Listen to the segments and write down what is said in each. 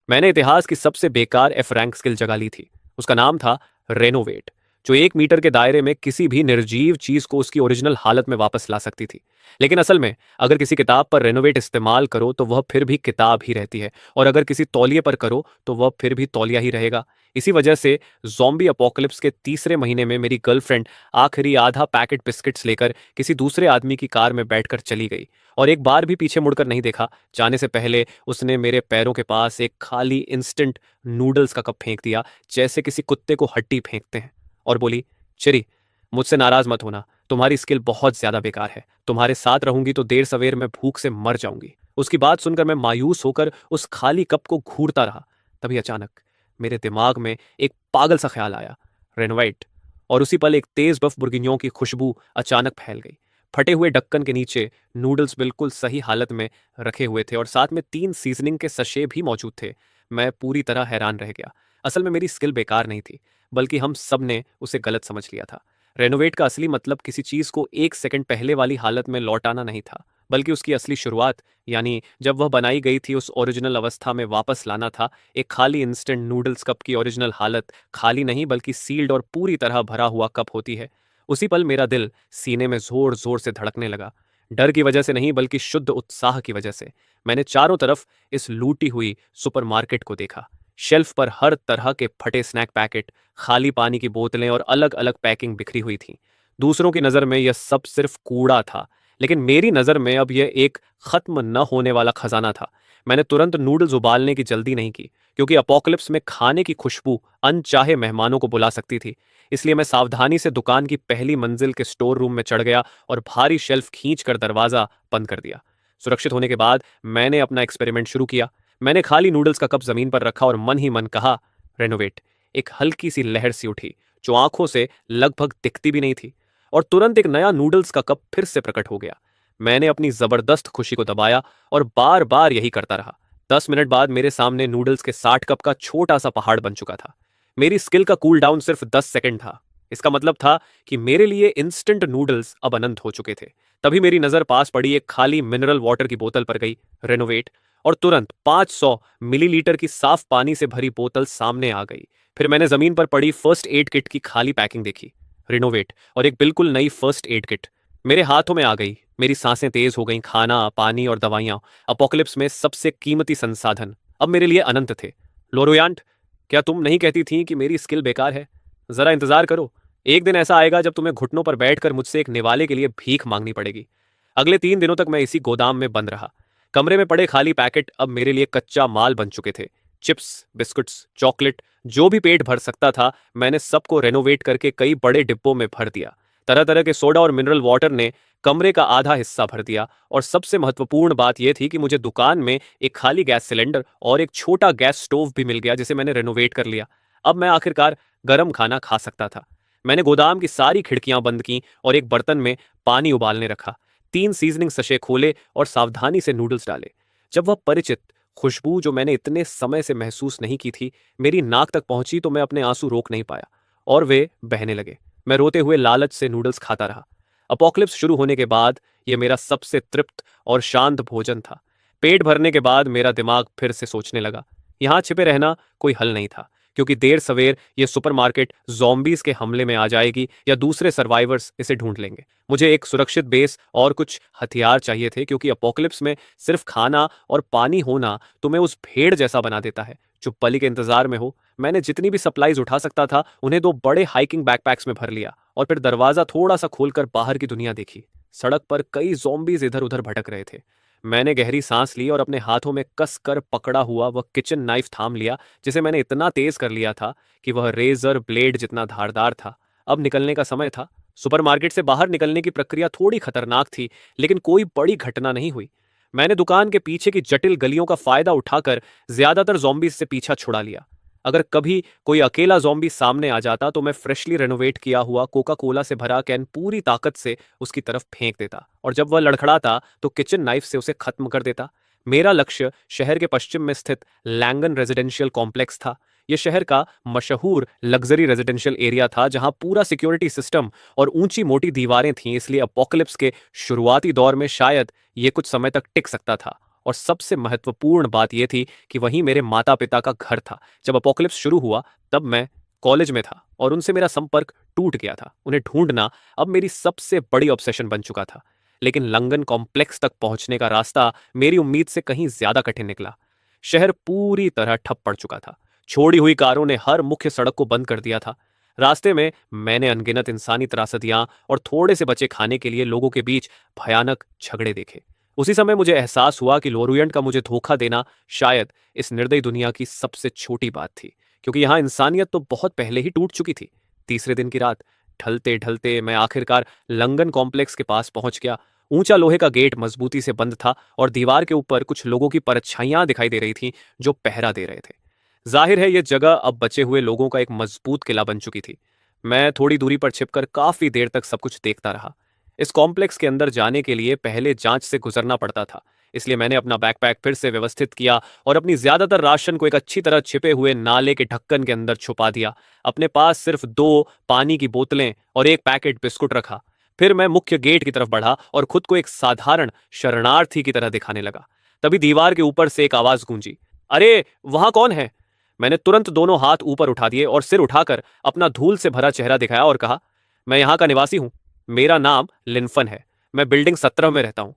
मैंने इतिहास की सबसे बेकार एफ रैंक स्किल जगा ली थी। उसका नाम था रेनोवेट, जो 1 मीटर के दायरे में किसी भी निर्जीव चीज को उसकी ओरिजिनल हालत में वापस ला सकती थी। लेकिन असल में अगर किसी किताब पर रेनोवेट इस्तेमाल करो तो वह फिर भी किताब ही रहती है, और अगर किसी तौलिए पर करो तो वह फिर भी तौलिया ही रहेगा। इसी वजह से जॉम्बी अपोकलिप्स के तीसरे महीने में मेरी गर्लफ्रेंड आखिरी आधा पैकेट बिस्किट्स लेकर किसी दूसरे आदमी की कार में बैठकर चली गई, और एक बार भी पीछे मुड़कर नहीं देखा। जाने से पहले उसने मेरे पैरों के पास एक खाली इंस्टेंट नूडल्स का कप फेंक दिया, जैसे किसी कुत्ते को हड्डी फेंकते हैं, और बोली, चिरी, मुझसे नाराज मत होना, तुम्हारी स्किल बहुत ज्यादा बेकार है। तुम्हारे साथ रहूंगी तो देर सवेर मैं भूख से मर जाऊंगी। उसकी बात सुनकर मैं मायूस होकर उस खाली कप को घूरता रहा। तभी अचानक मेरे दिमाग में एक पागल सा ख्याल आया, रेनोवेट। और उसी पल एक तेज बफ बुर्गियों की खुशबू अचानक फैल गई। फटे हुए ढक्कन के नीचे नूडल्स बिल्कुल सही हालत में रखे हुए थे, और साथ में 3 सीजनिंग के सशे भी मौजूद थे। मैं पूरी तरह हैरान रह गया। असल में मेरी स्किल बेकार नहीं थी, बल्कि हम सब ने उसे गलत समझ लिया था। रेनोवेट का असली मतलब किसी चीज को 1 सेकंड पहले वाली हालत में लौटाना नहीं था, बल्कि उसकी असली शुरुआत, यानी जब वह बनाई गई थी उस ओरिजिनल अवस्था में वापस लाना था। एक खाली इंस्टेंट नूडल्स कप की ओरिजिनल हालत खाली नहीं, बल्कि सील्ड और पूरी तरह भरा हुआ कप होती है। उसी पल मेरा दिल सीने में जोर जोर से धड़कने लगा। डर की वजह से नहीं, बल्कि शुद्ध उत्साह की वजह से। मैंने चारों तरफ इस लूटी हुई सुपरमार्केट को देखा। शेल्फ पर हर तरह के फटे स्नैक पैकेट, खाली पानी की बोतलें और अलग अलग पैकिंग बिखरी हुई थी। दूसरों की नज़र में यह सब सिर्फ कूड़ा था, लेकिन मेरी नज़र में अब यह एक खत्म न होने वाला खजाना था। मैंने तुरंत नूडल्स उबालने की जल्दी नहीं की, क्योंकि अपोकलिप्स में खाने की खुशबू अनचाहे मेहमानों को बुला सकती थी। इसलिए मैं सावधानी से दुकान की पहली मंजिल के स्टोर रूम में चढ़ गया और भारी शेल्फ खींचकर दरवाजा बंद कर दिया। सुरक्षित होने के बाद मैंने अपना एक्सपेरिमेंट शुरू किया। मैंने खाली नूडल्स का कप जमीन पर रखा और मन ही मन कहा, रेनोवेट। एक हल्की सी लहर सी उठी, जो आंखों से लगभग दिखती भी नहीं थी, और तुरंत एक नया नूडल्स का कप फिर से प्रकट हो गया। मैंने अपनी जबरदस्त खुशी को दबाया और बार बार यही करता रहा। 10 मिनट बाद मेरे सामने नूडल्स के 60 कप का छोटा सा पहाड़ बन चुका था। मेरी स्किल का कूल डाउन सिर्फ 10 सेकंड था। इसका मतलब था कि मेरे लिए इंस्टेंट नूडल्स अब अनंत हो चुके थे। तभी मेरी नजर पास पड़ी एक खाली मिनरल वाटर की बोतल पर गई, रेनोवेट। और तुरंत 500 मिलीलीटर की साफ पानी से भरी बोतल सामने आ गई। फिर मैंने जमीन पर पड़ी फर्स्ट एड किट की खाली पैकिंग देखी, रिनोवेट, और एक बिल्कुल नई फर्स्ट एड किट मेरे हाथों में आ गई। मेरी सांसें तेज हो गईं। खाना, पानी और दवाइयां, अपोकलिप्स में सबसे कीमती संसाधन, अब मेरे लिए अनंत थे। लोरोयांट, क्या तुम नहीं कहती थी कि मेरी स्किल बेकार है? जरा इंतजार करो, एक दिन ऐसा आएगा जब तुम्हें घुटनों पर बैठकर मुझसे एक निवाले के लिए भीख मांगनी पड़ेगी। अगले 3 दिनों तक मैं इसी गोदाम में बंद रहा। कमरे में पड़े खाली पैकेट अब मेरे लिए कच्चा माल बन चुके थे। चिप्स, बिस्कुट्स, चॉकलेट, जो भी पेट भर सकता था, मैंने सबको रेनोवेट करके कई बड़े डिब्बों में भर दिया। तरह तरह के सोडा और मिनरल वाटर ने कमरे का आधा हिस्सा भर दिया, और सबसे महत्वपूर्ण बात यह थी कि मुझे दुकान में एक खाली गैस सिलेंडर और एक छोटा गैस स्टोव भी मिल गया, जिसे मैंने रेनोवेट कर लिया। अब मैं आखिरकार गर्म खाना खा सकता था। मैंने गोदाम की सारी खिड़कियां बंद की और एक बर्तन में पानी उबालने रखा। 3 सीजनिंग सशे खोले और सावधानी से नूडल्स डाले। जब वह परिचित खुशबू, जो मैंने इतने समय से महसूस नहीं की थी, मेरी नाक तक पहुंची तो मैं अपने आंसू रोक नहीं पाया, और वे बहने लगे। मैं रोते हुए लालच से नूडल्स खाता रहा। अपोकलिप्स शुरू होने के बाद यह मेरा सबसे तृप्त और शांत भोजन था। पेट भरने के बाद मेरा दिमाग फिर से सोचने लगा। यहां छिपे रहना कोई हल नहीं था, क्योंकि देर सवेर यह सुपरमार्केट जॉम्बीज के हमले में आ जाएगी या दूसरे सर्वाइवर्स इसे ढूंढ लेंगे। मुझे एक सुरक्षित बेस और कुछ हथियार चाहिए थे, क्योंकि अपोकलिप्स में सिर्फ खाना और पानी होना तुम्हें उस भेड़ जैसा बना देता है जो बलि के इंतजार में हो। मैंने जितनी भी सप्लाईज उठा सकता था उन्हें 2 बड़े हाइकिंग बैकपैक्स में भर लिया, और फिर दरवाजा थोड़ा सा खोलकर बाहर की दुनिया देखी। सड़क पर कई ज़ॉम्बीज इधर उधर भटक रहे थे। मैंने गहरी सांस ली और अपने हाथों में कस कर पकड़ा हुआ वह किचन नाइफ थाम लिया, जिसे मैंने इतना तेज कर लिया था कि वह रेजर ब्लेड जितना धारदार था। अब निकलने का समय था। सुपरमार्केट से बाहर निकलने की प्रक्रिया थोड़ी खतरनाक थी, लेकिन कोई बड़ी घटना नहीं हुई। मैंने दुकान के पीछे की जटिल गलियों का फायदा उठाकर ज्यादातर जॉम्बीज से पीछा छुड़ा लिया। अगर कभी कोई अकेला जॉम्बी सामने आ जाता तो मैं फ्रेशली रेनोवेट किया हुआ कोका कोला से भरा कैन पूरी ताकत से उसकी तरफ फेंक देता, और जब वह लड़खड़ाता तो किचन नाइफ से उसे खत्म कर देता। मेरा लक्ष्य शहर के पश्चिम में स्थित लैंगन रेजिडेंशियल कॉम्प्लेक्स था। यह शहर का मशहूर लग्जरी रेजिडेंशियल एरिया था, जहां पूरा सिक्योरिटी सिस्टम और ऊंची मोटी दीवारें थीं, इसलिए अपोकलिप्स के शुरुआती दौर में शायद यह कुछ समय तक टिक सकता था। और सबसे महत्वपूर्ण बात यह थी कि वहीं मेरे माता पिता का घर था। जब अपोकलिप्स शुरू हुआ तब मैं कॉलेज में था और उनसे मेरा संपर्क टूट गया था। उन्हें ढूंढना अब मेरी सबसे बड़ी ऑब्सेशन बन चुका था। लेकिन लंगन कॉम्प्लेक्स तक पहुंचने का रास्ता मेरी उम्मीद से कहीं ज्यादा कठिन निकला। शहर पूरी तरह ठप पड़ चुका था। छोड़ी हुई कारों ने हर मुख्य सड़क को बंद कर दिया था। रास्ते में मैंने अनगिनत इंसानी त्रासदियां और थोड़े से बचे खाने के लिए लोगों के बीच भयानक झगड़े देखे। उसी समय मुझे एहसास हुआ कि लोरियंट का मुझे धोखा देना शायद इस निर्दयी दुनिया की सबसे छोटी बात थी, क्योंकि यहां इंसानियत तो बहुत पहले ही टूट चुकी थी। तीसरे दिन की रात ढलते ढलते मैं आखिरकार लंगन कॉम्प्लेक्स के पास पहुंच गया। ऊंचा लोहे का गेट मजबूती से बंद था और दीवार के ऊपर कुछ लोगों की परछाइयां दिखाई दे रही थीं जो पहरा दे रहे थे। जाहिर है यह जगह अब बचे हुए लोगों का एक मजबूत किला बन चुकी थी। मैं थोड़ी दूरी पर छिपकर काफी देर तक सब कुछ देखता रहा। इस कॉम्प्लेक्स के अंदर जाने के लिए पहले जांच से गुजरना पड़ता था, इसलिए मैंने अपना बैकपैक फिर से व्यवस्थित किया और अपनी ज्यादातर राशन को एक अच्छी तरह छिपे हुए नाले के ढक्कन के अंदर छुपा दिया। अपने पास सिर्फ 2 पानी की बोतलें और एक पैकेट बिस्कुट रखा। फिर मैं मुख्य गेट की तरफ बढ़ा और खुद को एक साधारण शरणार्थी की तरह दिखाने लगा। तभी दीवार के ऊपर से एक आवाज गूंजी, अरे वहां कौन है? मैंने तुरंत दोनों हाथ ऊपर उठा दिए और सिर उठाकर अपना धूल से भरा चेहरा दिखाया और कहा, मैं यहां का निवासी हूं। मेरा नाम लिनफन है। मैं बिल्डिंग 17 में रहता हूं।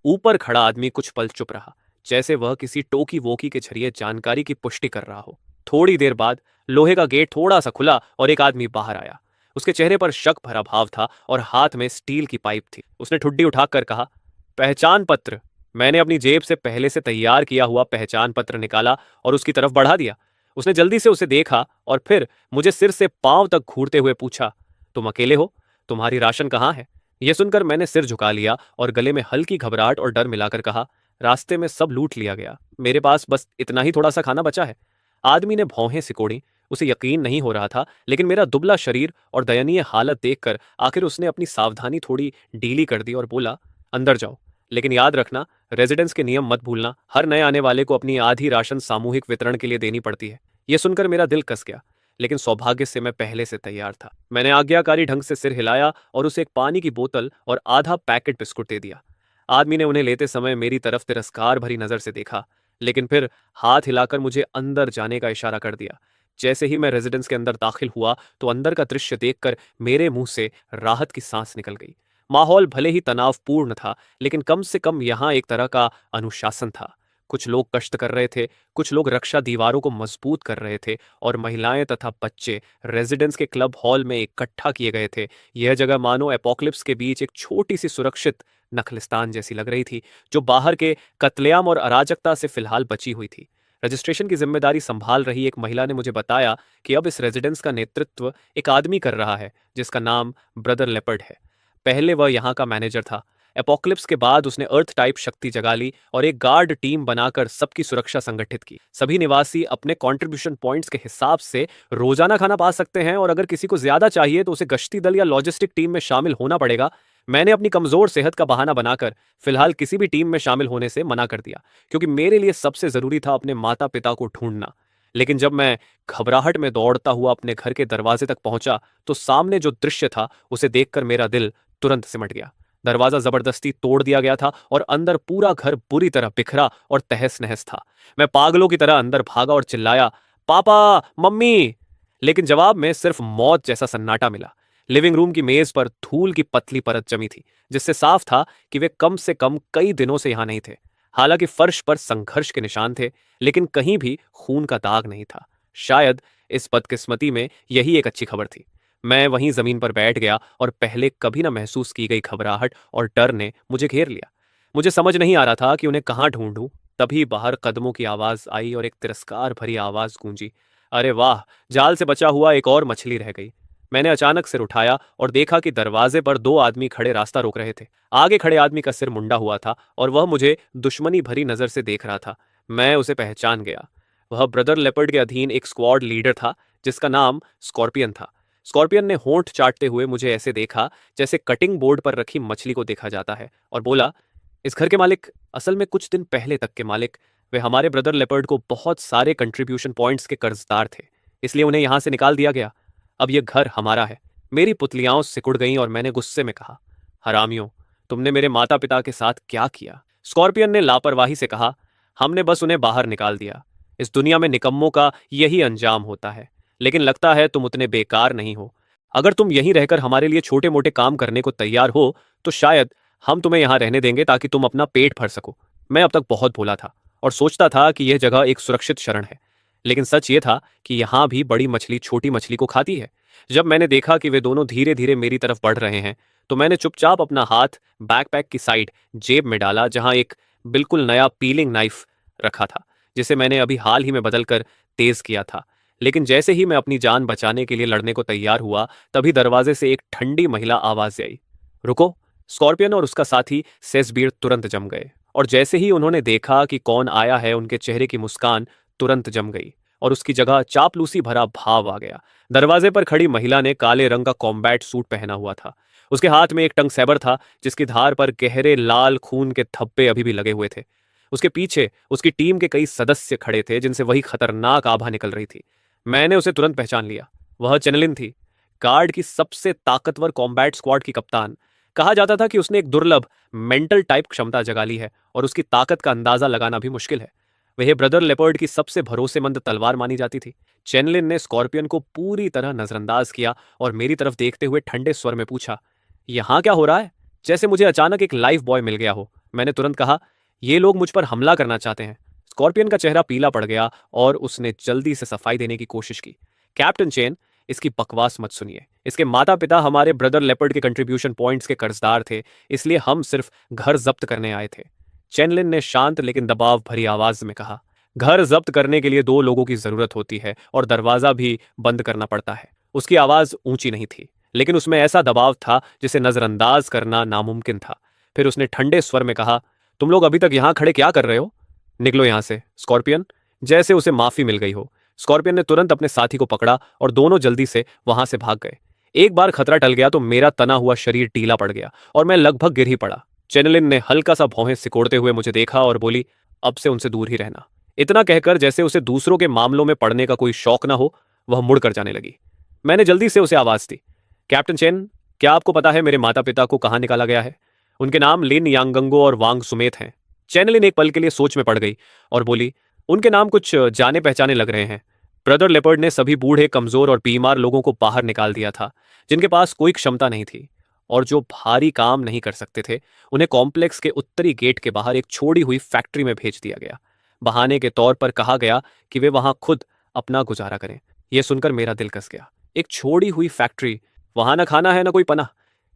ऊपर खड़ा आदमी कुछ पल चुप रहा, जैसे वह किसी टोकी वोकी के जरिए जानकारी की पुष्टि कर रहा हो। थोड़ी देर बाद लोहे का गेट थोड़ा सा खुला और एक आदमी बाहर आया। उसके चेहरे पर शक भरा भाव था और हाथ में स्टील की पाइप थी। उसने ठुड्डी उठाकर कहा, पहचान पत्र। मैंने अपनी जेब से पहले से तैयार किया हुआ पहचान पत्र निकाला और उसकी तरफ बढ़ा दिया। उसने जल्दी से उसे देखा और फिर मुझे सिर से पांव तक घूरते हुए पूछा, तुम अकेले हो? तुम्हारी राशन कहाँ है? यह सुनकर मैंने सिर झुका लिया और गले में हल्की घबराहट और डर मिलाकर कहा, रास्ते में सब लूट लिया गया। मेरे पास बस इतना ही थोड़ा सा खाना बचा है। आदमी ने भौहें सिकोड़ी। उसे यकीन नहीं हो रहा था, लेकिन मेरा दुबला शरीर और दयनीय हालत देखकर आखिर उसने अपनी सावधानी थोड़ी ढीली कर दी और बोला, अंदर जाओ, लेकिन याद रखना, रेजिडेंस के नियम मत भूलना। हर नए आने वाले को अपनी आधी राशन सामूहिक वितरण के लिए देनी पड़ती है। यह सुनकर मेरा दिल कस गया, लेकिन सौभाग्य से मैं पहले से तैयार था। मैंने आज्ञाकारी ढंग से सिर हिलाया और उसे एक पानी की बोतल और आधा पैकेट बिस्कुट दे दिया। आदमी ने उन्हें लेते समय मेरी तरफ तिरस्कार भरी नजर से देखा, लेकिन फिर हाथ हिलाकर मुझे अंदर जाने का इशारा कर दिया। जैसे ही मैं रेजिडेंस के अंदर दाखिल हुआ तो अंदर का दृश्य देखकर मेरे मुंह से राहत की सांस निकल गई। माहौल भले ही तनावपूर्ण था, लेकिन कम से कम यहाँ एक तरह का अनुशासन था। कुछ लोग कष्ट कर रहे थे, कुछ लोग रक्षा दीवारों को मजबूत कर रहे थे और महिलाएं तथा बच्चे रेजिडेंस के क्लब हॉल में इकट्ठा किए गए थे। यह जगह मानो एपोक्लिप्स के बीच एक छोटी सी सुरक्षित नखलिस्तान जैसी लग रही थी, जो बाहर के कत्लेआम और अराजकता से फिलहाल बची हुई थी। रजिस्ट्रेशन की जिम्मेदारी संभाल रही एक महिला ने मुझे बताया कि अब इस रेजिडेंस का नेतृत्व एक आदमी कर रहा है जिसका नाम ब्रदर लेपर्ड है। पहले वह यहाँ का मैनेजर था। एपोक्लिप्स के बाद उसने अर्थ टाइप शक्ति जगा ली और एक गार्ड टीम बनाकर सबकी सुरक्षा संगठित की। सभी निवासी अपने कंट्रीब्यूशन पॉइंट्स के हिसाब से रोजाना खाना पा सकते हैं और अगर किसी को ज्यादा चाहिए तो उसे गश्ती दल या लॉजिस्टिक टीम में शामिल होना पड़ेगा। मैंने अपनी कमजोर सेहत का बहाना बनाकर फिलहाल किसी भी टीम में शामिल होने से मना कर दिया, क्योंकि मेरे लिए सबसे जरूरी था अपने माता पिता को ढूंढना। लेकिन जब मैं घबराहट में दौड़ता हुआ अपने घर के दरवाजे तक पहुंचा तो सामने जो दृश्य था उसे देखकर मेरा दिल तुरंत सिमट गया। दरवाजा जबरदस्ती तोड़ दिया गया था और अंदर पूरा घर बुरी तरह बिखरा और तहस नहस था। मैं पागलों की तरह अंदर भागा और चिल्लाया, पापा, मम्मी। लेकिन जवाब में सिर्फ मौत जैसा सन्नाटा मिला। लिविंग रूम की मेज पर धूल की पतली परत जमी थी, जिससे साफ था कि वे कम से कम कई दिनों से यहां नहीं थे। हालांकि फर्श पर संघर्ष के निशान थे, लेकिन कहीं भी खून का दाग नहीं था। शायद इस बदकिस्मती में यही एक अच्छी खबर थी। मैं वहीं जमीन पर बैठ गया और पहले कभी न महसूस की गई घबराहट और डर ने मुझे घेर लिया। मुझे समझ नहीं आ रहा था कि उन्हें कहाँ ढूंढूं। तभी बाहर कदमों की आवाज आई और एक तिरस्कार भरी आवाज गूंजी, अरे वाह, जाल से बचा हुआ एक और मछली रह गई। मैंने अचानक सिर उठाया और देखा कि दरवाजे पर 2 आदमी खड़े रास्ता रोक रहे थे। आगे खड़े आदमी का सिर मुंडा हुआ था और वह मुझे दुश्मनी भरी नजर से देख रहा था। मैं उसे पहचान गया। वह ब्रदर लेपर्ड के अधीन एक स्क्वाड लीडर था जिसका नाम स्कॉर्पियन था। स्कॉर्पियन ने होंठ चाटते हुए मुझे ऐसे देखा जैसे कटिंग बोर्ड पर रखी मछली को देखा जाता है और बोला, इस घर के मालिक, असल में कुछ दिन पहले तक के मालिक, वे हमारे ब्रदर लेपर्ड को बहुत सारे कंट्रीब्यूशन पॉइंट्स के कर्जदार थे, इसलिए उन्हें यहां से निकाल दिया गया। अब यह घर हमारा है। मेरी पुतलियां सिकुड़ गईं और मैंने गुस्से में कहा, हरामियों, तुमने मेरे माता पिता के साथ क्या किया? स्कॉर्पियन ने लापरवाही से कहा, हमने बस उन्हें बाहर निकाल दिया। इस दुनिया में निकम्मों का यही अंजाम होता है। लेकिन लगता है तुम उतने बेकार नहीं हो। अगर तुम यहीं रहकर हमारे लिए छोटे मोटे काम करने को तैयार हो तो शायद हम तुम्हें यहाँ रहने देंगे ताकि तुम अपना पेट भर सको। मैं अब तक बहुत भोला था और सोचता था कि यह जगह एक सुरक्षित शरण है। लेकिन सच ये था कि यहाँ भी बड़ी मछली छोटी मछली को खाती है। जब मैंने देखा कि वे दोनों धीरे धीरे मेरी तरफ बढ़ रहे हैं तो मैंने चुपचाप अपना हाथ बैकपैक की साइड जेब में डाला, जहां एक बिल्कुल नया पीलिंग नाइफ रखा था, जिसे मैंने अभी हाल ही में बदलकर तेज किया था। लेकिन जैसे ही मैं अपनी जान बचाने के लिए लड़ने को तैयार हुआ, तभी दरवाजे से एक ठंडी महिला आवाज आई, रुको। स्कॉर्पियन और उसका साथी सेसबीर तुरंत जम गए, और जैसे ही उन्होंने देखा कि कौन आया है, उनके चेहरे की मुस्कान तुरंत जम गई और उसकी जगह चापलूसी भरा भाव आ गया। दरवाजे पर खड़ी महिला ने काले रंग का कॉम्बैट सूट पहना हुआ था। उसके हाथ में एक टंग सैबर था जिसकी धार पर गहरे लाल खून के धब्बे अभी भी लगे हुए थे। उसके पीछे उसकी टीम के कई सदस्य खड़े थे जिनसे वही खतरनाक आभा निकल रही थी। मैंने उसे तुरंत पहचान लिया। वह चेनलिन थी, गार्ड की सबसे ताकतवर कॉम्बैट स्क्वाड की कप्तान। कहा जाता था कि उसने एक दुर्लभ मेंटल टाइप क्षमता जगा ली है और उसकी ताकत का अंदाजा लगाना भी मुश्किल है। वह ब्रदर लेपर्ड की सबसे भरोसेमंद तलवार मानी जाती थी। चेनलिन ने स्कॉर्पियन को पूरी तरह नजरअंदाज किया और मेरी तरफ देखते हुए ठंडे स्वर में पूछा, यहां क्या हो रहा है? जैसे मुझे अचानक एक लाइफ बॉय मिल गया हो। मैंने तुरंत कहा, ये लोग मुझ पर हमला करना चाहते हैं। स्कॉर्पियन का चेहरा पीला पड़ गया और उसने जल्दी से सफाई देने की कोशिश की। कैप्टन चेन, इसकी बकवास मत सुनिए। इसके माता पिता हमारे ब्रदर लेपर्ड के कंट्रीब्यूशन पॉइंट्स के कर्जदार थे, इसलिए हम सिर्फ घर जब्त करने आए थे। चेनलिन ने शांत लेकिन दबाव भरी आवाज में कहा, घर जब्त करने के लिए दो लोगों की जरूरत होती है और दरवाजा भी बंद करना पड़ता है। उसकी आवाज ऊंची नहीं थी, लेकिन उसमें ऐसा दबाव था जिसे नजरअंदाज करना नामुमकिन था। फिर उसने ठंडे स्वर में कहा, तुम लोग अभी तक यहां खड़े क्या कर रहे हो? निकलो यहां से, स्कॉर्पियन। जैसे उसे माफी मिल गई हो, स्कॉर्पियन ने तुरंत अपने साथी को पकड़ा और दोनों जल्दी से वहां से भाग गए। एक बार खतरा टल गया तो मेरा तना हुआ शरीर ढीला पड़ गया और मैं लगभग गिर ही पड़ा। चेनलिन ने हल्का सा भौहें सिकोड़ते हुए मुझे देखा और बोली, अब से उनसे दूर ही रहना। इतना कहकर जैसे उसे दूसरों के मामलों में पड़ने का कोई शौक ना हो, वह मुड़कर जाने लगी। मैंने जल्दी से उसे आवाज दी, कैप्टन चेन, क्या आपको पता है मेरे माता पिता को कहां निकाला गया है? उनके नाम लिन यांगंगो और वांग सुमेत हैं। चैनलिन एक पल के लिए सोच में पड़ गई और बोली, उनके नाम कुछ जाने पहचाने लग रहे हैं। ब्रदर लेपर्ड ने सभी बूढ़े, कमजोर और बीमार लोगों को बाहर निकाल दिया था, जिनके पास कोई क्षमता नहीं थी और जो भारी काम नहीं कर सकते थे। उन्हें कॉम्प्लेक्स के उत्तरी गेट के बाहर एक छोड़ी हुई फैक्ट्री में भेज दिया गया। बहाने के तौर पर कहा गया कि वे वहां खुद अपना गुजारा करें। यह सुनकर मेरा दिल कस गया। एक छोड़ी हुई फैक्ट्री, वहां न खाना है न कोई पनाह।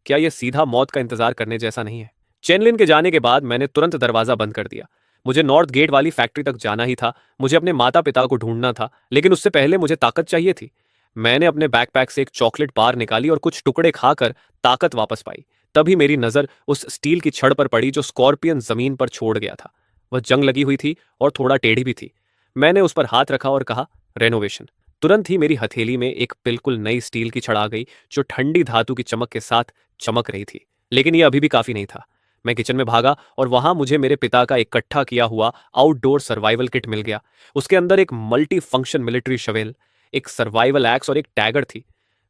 क्या यह सीधा मौत का इंतजार करने जैसा नहीं है? चेनलिन के जाने के बाद मैंने तुरंत दरवाजा बंद कर दिया। मुझे नॉर्थ गेट वाली फैक्ट्री तक जाना ही था। मुझे अपने माता पिता को ढूंढना था, लेकिन उससे पहले मुझे ताकत चाहिए थी। मैंने अपने बैकपैक से एक चॉकलेट बार निकाली और कुछ टुकड़े खाकर ताकत वापस पाई। तभी मेरी नजर उस स्टील की छड़ पर पड़ी जो स्कॉर्पियन जमीन पर छोड़ गया था। वह जंग लगी हुई थी और थोड़ा टेढ़ी भी थी। मैंने उस पर हाथ रखा और कहा, रेनोवेशन। तुरंत ही मेरी हथेली में एक बिल्कुल नई स्टील की छड़ आ गई जो ठंडी धातु की चमक के साथ चमक रही थी। लेकिन यह अभी भी काफी नहीं था। मैं किचन में भागा और वहां मुझे मेरे पिता का इकट्ठा किया हुआ आउटडोर सर्वाइवल किट मिल गया। उसके अंदर एक मल्टी फंक्शन मिलिट्री शवेल, एक सर्वाइवल एक्स और एक टैगर थी।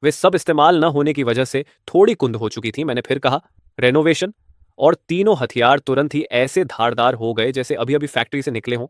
वे सब इस्तेमाल न होने की वजह से थोड़ी कुंद हो चुकी थी। मैंने फिर कहा, रेनोवेशन, और तीनों हथियार तुरंत ही ऐसे धारदार हो गए जैसे अभी अभी फैक्ट्री से निकले हों।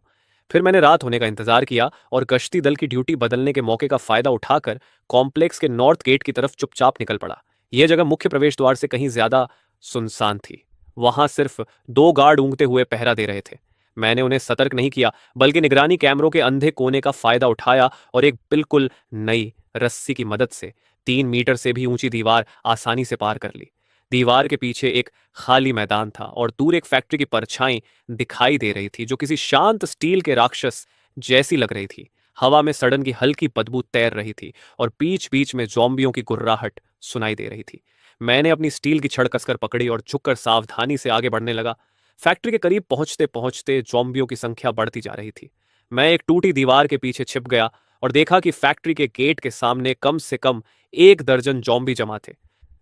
फिर मैंने रात होने का इंतजार किया और गश्ती दल की ड्यूटी बदलने के मौके का फायदा उठाकर कॉम्प्लेक्स के नॉर्थ गेट की तरफ चुपचाप निकल पड़ा। यह जगह मुख्य प्रवेश द्वार से कहीं ज्यादा सुनसान थी। वहां सिर्फ दो गार्ड ऊँगते हुए पहरा दे रहे थे। मैंने उन्हें सतर्क नहीं किया, बल्कि निगरानी कैमरों के अंधे कोने का फायदा उठाया और एक बिल्कुल नई रस्सी की मदद से 3 मीटर से भी ऊंची दीवार आसानी से पार कर ली। दीवार के पीछे एक खाली मैदान था और दूर एक फैक्ट्री की परछाई दिखाई दे रही थी जो किसी शांत स्टील के राक्षस जैसी लग रही थी। हवा में सड़न की हल्की बदबू तैर रही थी और बीच बीच में ज़ॉम्बियों की गुर्राहट सुनाई दे रही थी। मैंने अपनी स्टील की छड़ कसकर पकड़ी और झुककर सावधानी से आगे बढ़ने लगा। फैक्ट्री के करीब पहुंचते पहुंचते ज़ॉम्बियों की संख्या बढ़ती जा रही थी। मैं एक टूटी दीवार के पीछे छिप गया और देखा कि फैक्ट्री के गेट के सामने कम से कम 1 दर्जन ज़ॉम्बी जमा थे।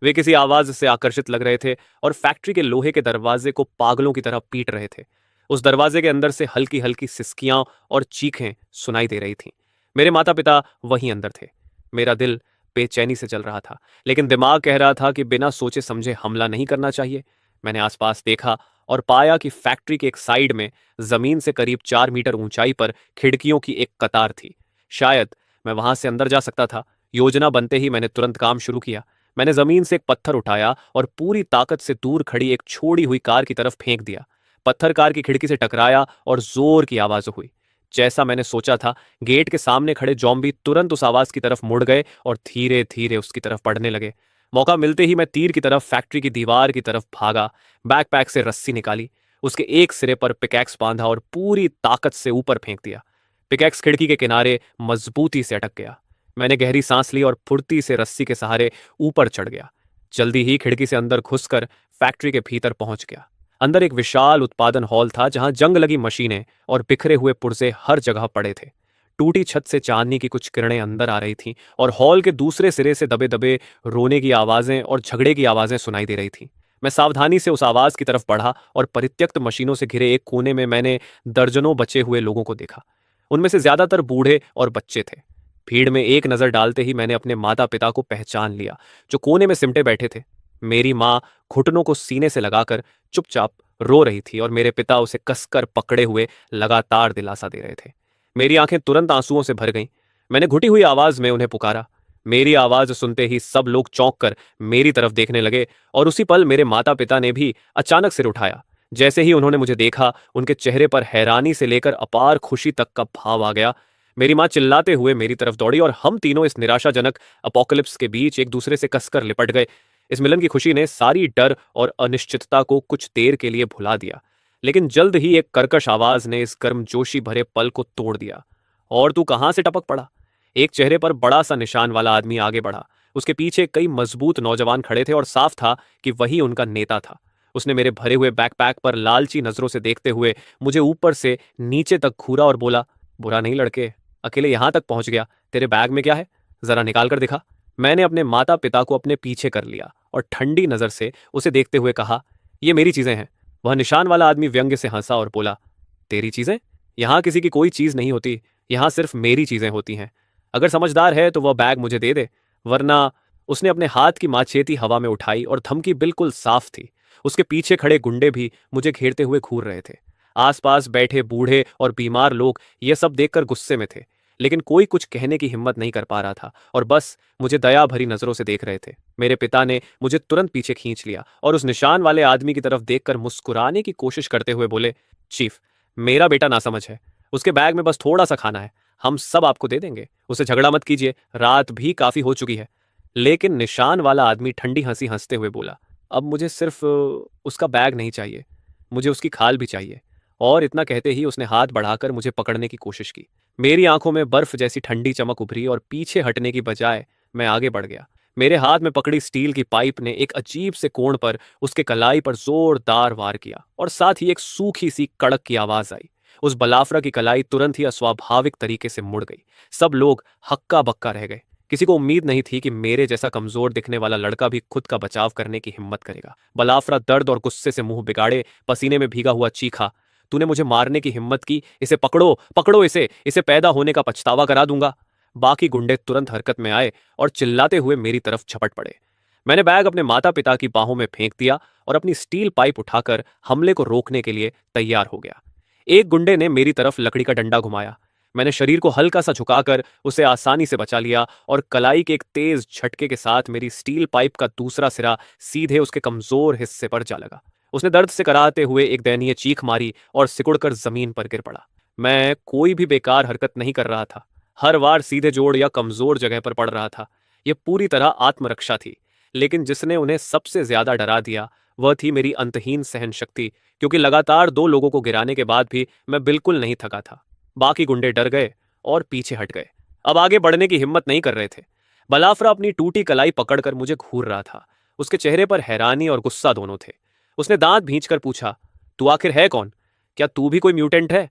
वे किसी आवाज से आकर्षित लग रहे थे और फैक्ट्री के लोहे के दरवाजे को पागलों की तरह पीट रहे थे। उस दरवाजे के अंदर से हल्की हल्की सिसकियां और चीखें सुनाई दे रही थीं। मेरे माता पिता वहीं अंदर थे। मेरा दिल बेचैनी से चल रहा था, लेकिन दिमाग कह रहा था कि बिना सोचे समझे हमला नहीं करना चाहिए। मैंने आसपास देखा और पाया कि फैक्ट्री के एक साइड में जमीन से करीब 4 मीटर ऊंचाई पर खिड़कियों की एक कतार थी। शायद मैं वहां से अंदर जा सकता था। योजना बनते ही मैंने तुरंत काम शुरू किया। मैंने जमीन से एक पत्थर उठाया और पूरी ताकत से दूर खड़ी एक छोड़ी हुई कार की तरफ फेंक दिया। पत्थर कार की खिड़की से टकराया और जोर की आवाज हुई। जैसा मैंने सोचा था, गेट के सामने खड़े जॉम्बी तुरंत उस आवाज की तरफ मुड़ गए और धीरे धीरे उसकी तरफ बढ़ने लगे। मौका मिलते ही मैं तीर की तरफ फैक्ट्री की दीवार की तरफ भागा। बैकपैक से रस्सी निकाली, उसके एक सिरे पर पिकैक्स बांधा और पूरी ताकत से ऊपर फेंक दिया। पिकैक्स खिड़की के किनारे मजबूती से अटक गया। मैंने गहरी सांस ली और फुर्ती से रस्सी के सहारे ऊपर चढ़ गया। जल्दी ही खिड़की से अंदर घुसकर फैक्ट्री के भीतर पहुंच गया। अंदर एक विशाल उत्पादन हॉल था जहां जंग लगी मशीनें और बिखरे हुए पुर्जे हर जगह पड़े थे। टूटी छत से चांदनी की कुछ किरणें अंदर आ रही थीं और हॉल के दूसरे सिरे से दबे दबे रोने की आवाजें और झगड़े की आवाजें सुनाई दे रही थीं। मैं सावधानी से उस आवाज की तरफ बढ़ा और परित्यक्त मशीनों से घिरे एक कोने में मैंने दर्जनों बचे हुए लोगों को देखा। उनमें से ज्यादातर बूढ़े और बच्चे थे। भीड़ में एक नजर डालते ही मैंने अपने माता पिता को पहचान लिया, जो कोने में सिमटे बैठे थे। मेरी माँ घुटनों को सीने से लगाकर चुपचाप रो रही थी और मेरे पिता उसे कसकर पकड़े हुए लगातार दिलासा दे रहे थे। मेरी आंखें तुरंत आंसुओं से भर गईं। मैंने घुटी हुई आवाज में उन्हें पुकारा। मेरी आवाज सुनते ही सब लोग चौंक कर मेरी तरफ देखने लगे और उसी पल मेरे माता पिता ने भी अचानक सिर उठाया। जैसे ही उन्होंने मुझे देखा, उनके चेहरे पर हैरानी से लेकर अपार खुशी तक का भाव आ गया। मेरी माँ चिल्लाते हुए मेरी तरफ दौड़ी और हम तीनों इस निराशाजनक अपोकलिप्स के बीच एक दूसरे से कसकर लिपट गए। इस मिलन की खुशी ने सारी डर और अनिश्चितता को कुछ देर के लिए भुला दिया, लेकिन जल्द ही एक कर्कश आवाज ने इस गर्मजोशी भरे पल को तोड़ दिया। और तू कहां से टपक पड़ा? एक चेहरे पर बड़ा सा निशान वाला आदमी आगे बढ़ा। उसके पीछे कई मजबूत नौजवान खड़े थे और साफ था कि वही उनका नेता था। उसने मेरे भरे हुए बैकपैक पर लालची नजरों से देखते हुए मुझे ऊपर से नीचे तक घूरा और बोला, बुरा नहीं लड़के, अकेले यहां तक पहुंच गया। तेरे बैग में क्या है? जरा निकाल कर दिखा। मैंने अपने माता पिता को अपने पीछे कर लिया और ठंडी नजर से उसे देखते हुए कहा, ये मेरी चीजें हैं। वह निशान वाला आदमी व्यंग्य से हंसा और बोला, तेरी चीजें? यहां किसी की कोई चीज नहीं होती, यहां सिर्फ मेरी चीजें होती हैं। अगर समझदार है तो वह बैग मुझे दे दे, वरना। उसने अपने हाथ की माचेती हवा में उठाई और धमकी बिल्कुल साफ थी। उसके पीछे खड़े गुंडे भी मुझे घेरते हुए घूर रहे थे। आसपास बैठे बूढ़े और बीमार लोग यह सब देखकर गुस्से में थे, लेकिन कोई कुछ कहने की हिम्मत नहीं कर पा रहा था और बस मुझे दया भरी नजरों से देख रहे थे। मेरे पिता ने मुझे तुरंत पीछे खींच लिया और उस निशान वाले आदमी की तरफ देखकर मुस्कुराने की कोशिश करते हुए बोले, चीफ, मेरा बेटा नासमझ है। उसके बैग में बस थोड़ा सा खाना है, हम सब आपको दे देंगे। उसे झगड़ा मत कीजिए, रात भी काफी हो चुकी है। लेकिन निशान वाला आदमी ठंडी हंसी हंसते हुए बोला, अब मुझे सिर्फ उसका बैग नहीं चाहिए, मुझे उसकी खाल भी चाहिए। और इतना कहते ही उसने हाथ बढ़ाकर मुझे पकड़ने की कोशिश की। मेरी आंखों में बर्फ जैसी ठंडी चमक उभरी और पीछे हटने की बजाय मैं आगे बढ़ गया। मेरे हाथ में पकड़ी स्टील की पाइप ने एक अजीब से कोण पर उसके कलाई पर जोरदार वार किया और साथ ही एक सूखी सी कड़क की आवाज आई। उस बलाफरा की कलाई तुरंत ही अस्वाभाविक तरीके से मुड़ गई। सब लोग हक्का बक्का रह गए। किसी को उम्मीद नहीं थी कि मेरे जैसा कमजोर दिखने वाला लड़का भी खुद का बचाव करने की हिम्मत करेगा। बलाफरा दर्द और गुस्से से मुंह बिगाड़े पसीने में भीगा हुआ चीखा, तूने मुझे मारने की हिम्मत की, इसे पकड़ो, पकड़ो इसे पैदा होने का पछतावा करा दूंगा। बाकी गुंडे तुरंत हरकत में आए और चिल्लाते हुए मेरी तरफ झपट पड़े। मैंने बैग अपने माता पिता की बाहों में फेंक दिया और अपनी स्टील पाइप उठाकर हमले को रोकने के लिए तैयार हो गया। एक गुंडे ने मेरी तरफ लकड़ी का डंडा घुमाया। मैंने शरीर को हल्का सा झुकाकर उसे आसानी से बचा लिया और कलाई के एक तेज झटके के साथ मेरी स्टील पाइप का दूसरा सिरा सीधे उसके कमजोर हिस्से पर जा लगा। उसने दर्द से कराहते हुए एक दयनीय चीख मारी और सिकुड़कर जमीन पर गिर पड़ा। मैं कोई भी बेकार हरकत नहीं कर रहा था, हर वार सीधे जोड़ या कमजोर जगह पर पड़ रहा था। यह पूरी तरह आत्मरक्षा थी, लेकिन जिसने उन्हें सबसे ज्यादा डरा दिया वह थी मेरी अंतहीन सहन शक्ति, क्योंकि लगातार 2 लोगों को गिराने के बाद भी मैं बिल्कुल नहीं थका था। बाकी गुंडे डर गए और पीछे हट गए, अब आगे बढ़ने की हिम्मत नहीं कर रहे थे। बलाफरा अपनी टूटी कलाई पकड़कर मुझे घूर रहा था। उसके चेहरे पर हैरानी और गुस्सा दोनों थे। उसने दांत भींचकर पूछा, तू आखिर है कौन? क्या तू भी कोई म्यूटेंट है?